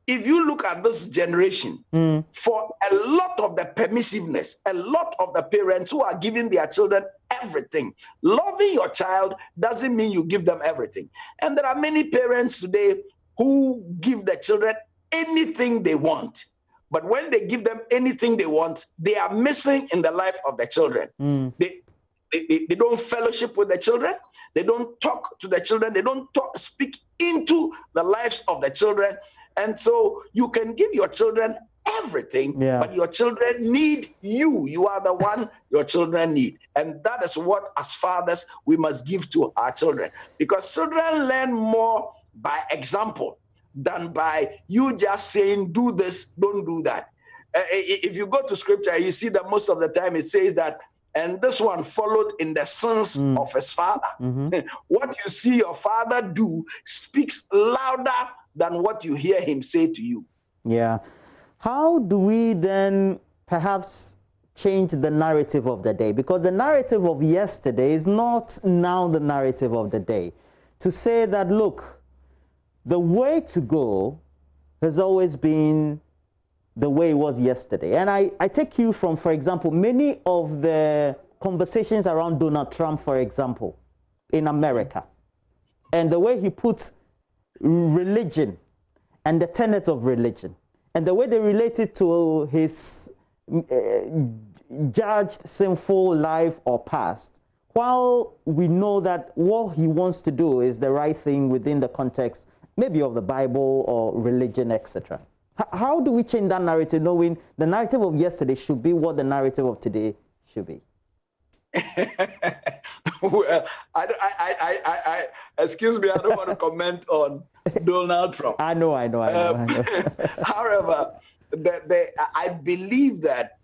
If you look at this generation, for a lot of the permissiveness, a lot of the parents who are giving their children everything, loving your child doesn't mean you give them everything. And there are many parents today who give their children anything they want. But when they give them anything they want, they are missing in the life of the children. They don't fellowship with the children. They don't talk to the children. They don't speak into the lives of the children. And so you can give your children everything, but your children need you. You are the one your children need. And that is what, as fathers, we must give to our children. Because children learn more by example than by you just saying, do this, don't do that. If you go to scripture, you see that most of the time it says that, and this one followed in the sins of his father. What you see your father do speaks louder than what you hear him say to you. Yeah. How do we then perhaps change the narrative of the day? Because the narrative of yesterday is not now the narrative of the day. To say that, look, the way to go has always been the way it was yesterday. And I take you from, for example, many of the conversations around Donald Trump, for example, in America, and the way he puts religion and the tenets of religion and the way they related to his judged sinful life or past, while we know that what he wants to do is the right thing within the context maybe of the Bible or religion, etc. How do we change that narrative, knowing the narrative of yesterday should be what the narrative of today should be? Well, excuse me, I don't want to comment on Donald Trump. I know. However, I believe that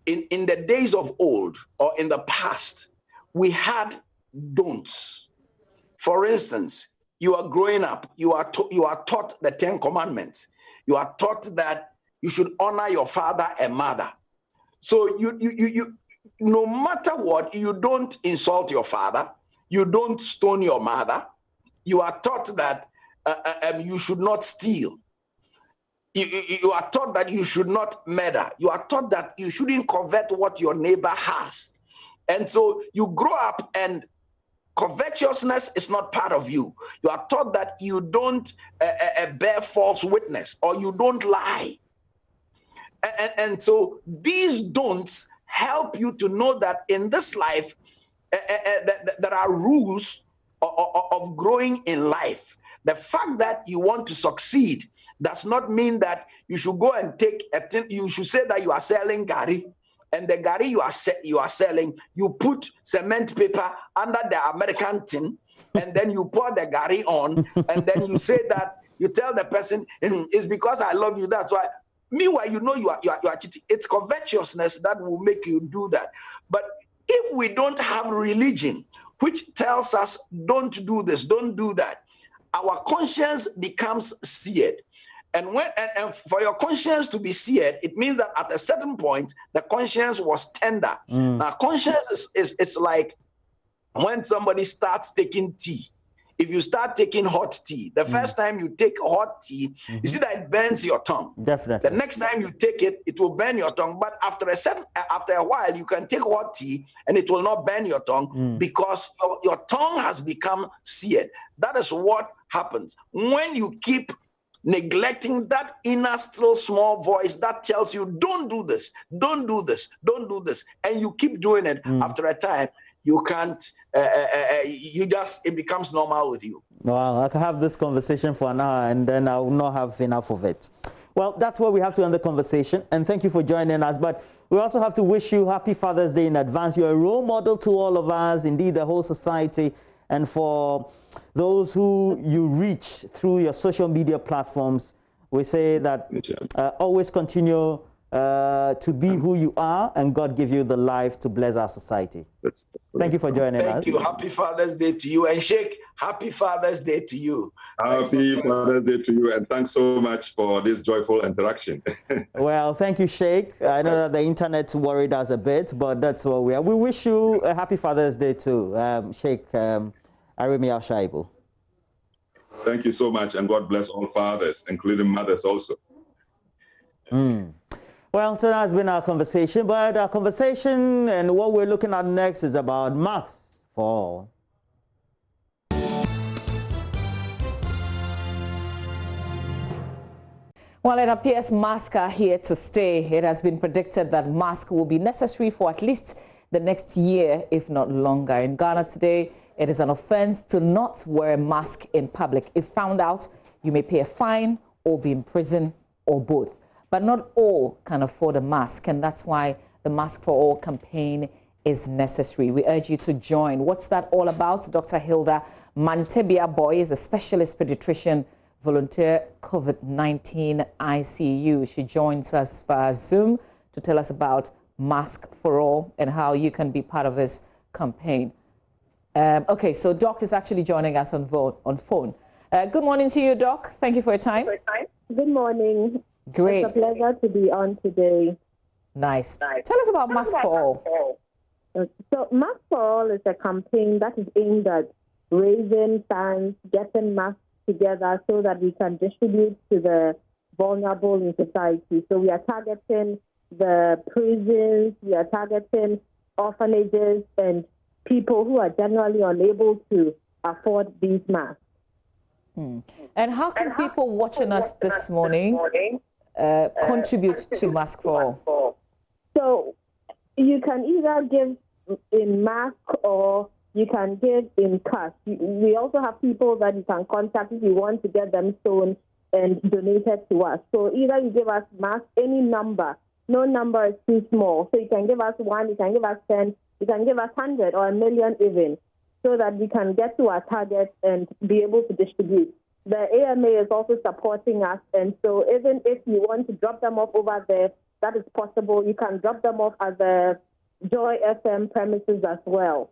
in the days of old or in the past, we had don'ts. For instance, you are growing up, you are taught the 10 Commandments. You are taught that you should honor your father and mother. So you no matter what, you don't insult your father, you don't stone your mother. You are taught that you should not steal. You are taught that you should not murder. You are taught that you shouldn't covet what your neighbor has. And so you grow up and covetousness is not part of you. You are taught that you don't bear false witness or you don't lie. And so these don'ts help you to know that in this life, there are rules of growing in life. The fact that you want to succeed does not mean that you should go and take a thing. You should say that you are selling gari, and the gari you are selling, you put cement paper under the American tin, and then you pour the gari on, and then you say that, you tell the person, it's because I love you, that's why. Meanwhile, you know you are cheating. It's covetousness that will make you do that. But if we don't have religion, which tells us don't do this, don't do that, our conscience becomes seared. And for your conscience to be seared, it means that at a certain point, the conscience was tender. Now, conscience is like when somebody starts taking tea. if you start taking hot tea, the first time you take hot tea, you see that it burns your tongue. Definitely. The next time you take it, it will burn your tongue. But after a while, you can take hot tea and it will not burn your tongue because your tongue has become seared. That is what happens when you keep neglecting that inner still small voice that tells you, don't do this, don't do this, don't do this, and you keep doing it. After a time, you can't, it becomes normal with you. Wow, I can have this conversation for an hour and then I will not have enough of it. Well, that's where we have to end the conversation, and thank you for joining us. But we also have to wish you Happy Father's Day in advance. You're a role model to all of us, indeed the whole society, and for those who you reach through your social media platforms, we say that always continue to be who you are, and God give you the life to bless our society. Thank you for joining us. Thank you. Happy Father's Day to you. And Sheikh, Happy Father's Day to you. Happy Father's Day to you, and thanks so much for this joyful interaction. Well, thank you, Sheikh. I know that the internet worried us a bit, but that's what we are. We wish you a Happy Father's Day too, Sheikh Arimi Al-Shaibu. Thank you so much, and God bless all fathers, including mothers also. Well, so that's been our conversation, but our conversation and what we're looking at next is about masks for all. Well, it appears masks are here to stay. It has been predicted that masks will be necessary for at least the next year, if not longer. In Ghana today, it is an offense to not wear a mask in public. If found out, you may pay a fine or be in prison or both. But not all can afford a mask, and that's why the Mask for All campaign is necessary. We urge you to join. What's that all about? Dr. Hilda Mantebia Boy is a specialist pediatrician, volunteer COVID-19 ICU. She joins us via Zoom to tell us about Mask for All and how you can be part of this campaign. Okay, so Doc is actually joining us on phone. Good morning to you, Doc. Thank you for your time. Good morning. Great. It's a pleasure to be on today. Nice. Tell us about Mask for All. So Mask for All is a campaign that is aimed at raising funds, getting masks together so that we can distribute to the vulnerable in society. So we are targeting the prisons, we are targeting orphanages and people who are generally unable to afford these masks. And how can people watching us this morning contribute to Mask for All? So you can either give in mask or you can give in cash. We also have people that you can contact if you want to get them sewn and donated to us. So either you give us mask, any number. No number is too small. So you can give us 1, you can give us 10, you can give us 100 or 1 million even, so that we can get to our target and be able to distribute. The AMA is also supporting us, and so even if you want to drop them off over there, that is possible. You can drop them off at the Joy FM premises as well,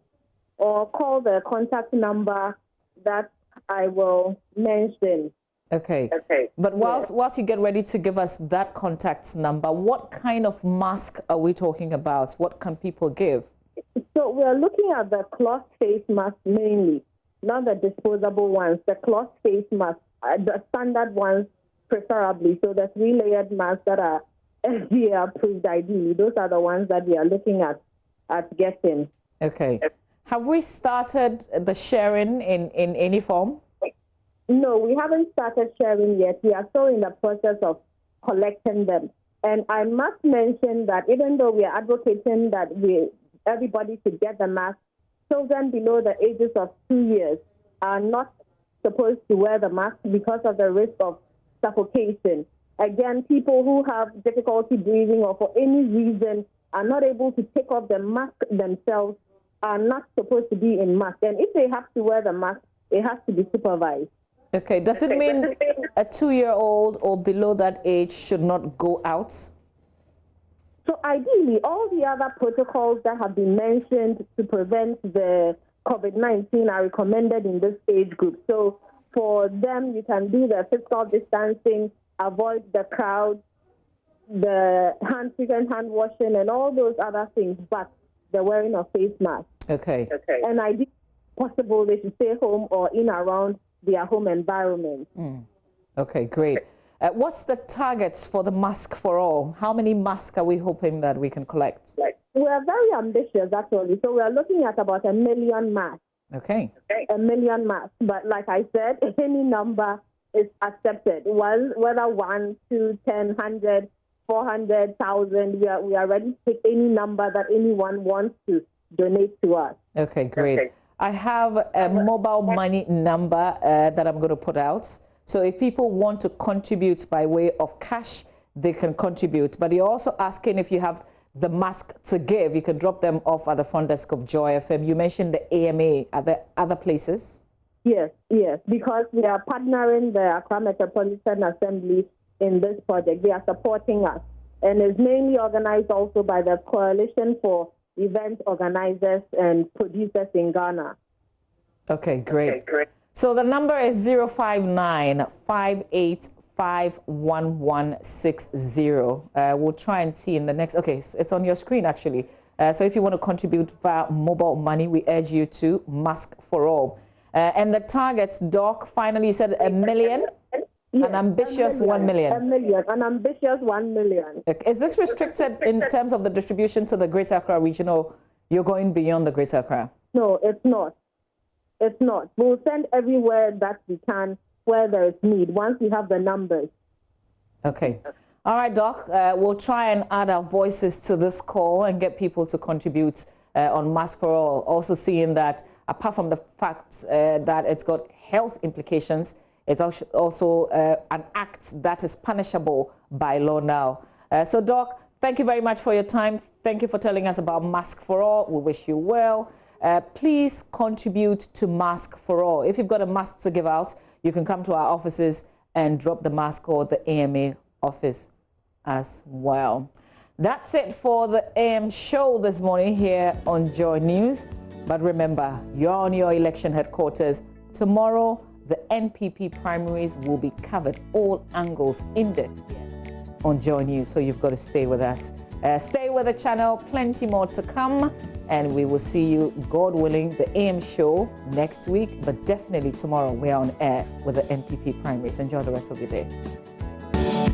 or call the contact number that I will mention. Okay. But whilst you get ready to give us that contact number, what kind of mask are we talking about? What can people give? So we're looking at the cloth face mask mainly, not the disposable ones. The cloth face mask, the standard ones preferably. So the 3-layered masks that are FDA approved ideally, those are the ones that we are looking at getting. Okay. Have we started the sharing in any form? No, we haven't started sharing yet. We are still in the process of collecting them. And I must mention that even though we are advocating that everybody should get the mask, children below the ages of 2 years are not supposed to wear the mask because of the risk of suffocation. Again, people who have difficulty breathing or for any reason are not able to take off the mask themselves are not supposed to be in mask. And if they have to wear the mask, it has to be supervised. Okay. Does it mean a 2-year-old or below that age should not go out? So ideally, all the other protocols that have been mentioned to prevent the COVID-19 are recommended in this age group. So for them, you can do the physical distancing, avoid the crowd, the frequent hand washing, and all those other things, but the wearing of face masks. Okay. And possible, they should stay home or in around their home environment. Okay, great. What's the targets for the mask for all? How many masks are we hoping that we can collect? We are very ambitious, actually. So we are looking at about 1 million masks. Okay. 1 million masks. But like I said, any number is accepted. Whether 1, 2, 10, 100, 400,000, we are ready to take any number that anyone wants to donate to us. Okay, great. Okay. I have a mobile money number that I'm going to put out. So if people want to contribute by way of cash, they can contribute. But you're also asking if you have the mask to give, you can drop them off at the front desk of Joy FM. You mentioned the AMA. Are there other places? Yes, because we are partnering the Accra Metropolitan Assembly in this project. They are supporting us. And it's mainly organized also by the Coalition for Event Organizers and Producers in Ghana. Okay, great. So the number is 059-585-1160. We'll try and see in the next... Okay, it's on your screen, actually. So if you want to contribute via mobile money, we urge you to Mask for All. And the targets, Doc, finally you said 1 million? Yes, an ambitious 1 million. 1 million, an ambitious 1 million. Okay. Is this restricted in terms of the distribution to the Greater Accra region, or you're going beyond the Greater Accra? No, it's not. It's not. We'll send everywhere that we can where there is need once we have the numbers. Okay. All right, Doc. We'll try and add our voices to this call and get people to contribute on Mask for All. Also seeing that apart from the fact that it's got health implications, it's also an act that is punishable by law now. So, Doc, thank you very much for your time. Thank you for telling us about Mask for All. We wish you well. Please contribute to Mask for All. If you've got a mask to give out, you can come to our offices and drop the mask or the AMA office as well. That's it for the AM show this morning here on Joy News. But remember, you're on your election headquarters. Tomorrow, the NPP primaries will be covered, all angles in depth on Joy News, so you've got to stay with us. Stay with the channel, plenty more to come, and we will see you, God willing, the AM show next week, but definitely tomorrow we are on air with the NPP primaries. Enjoy the rest of your day.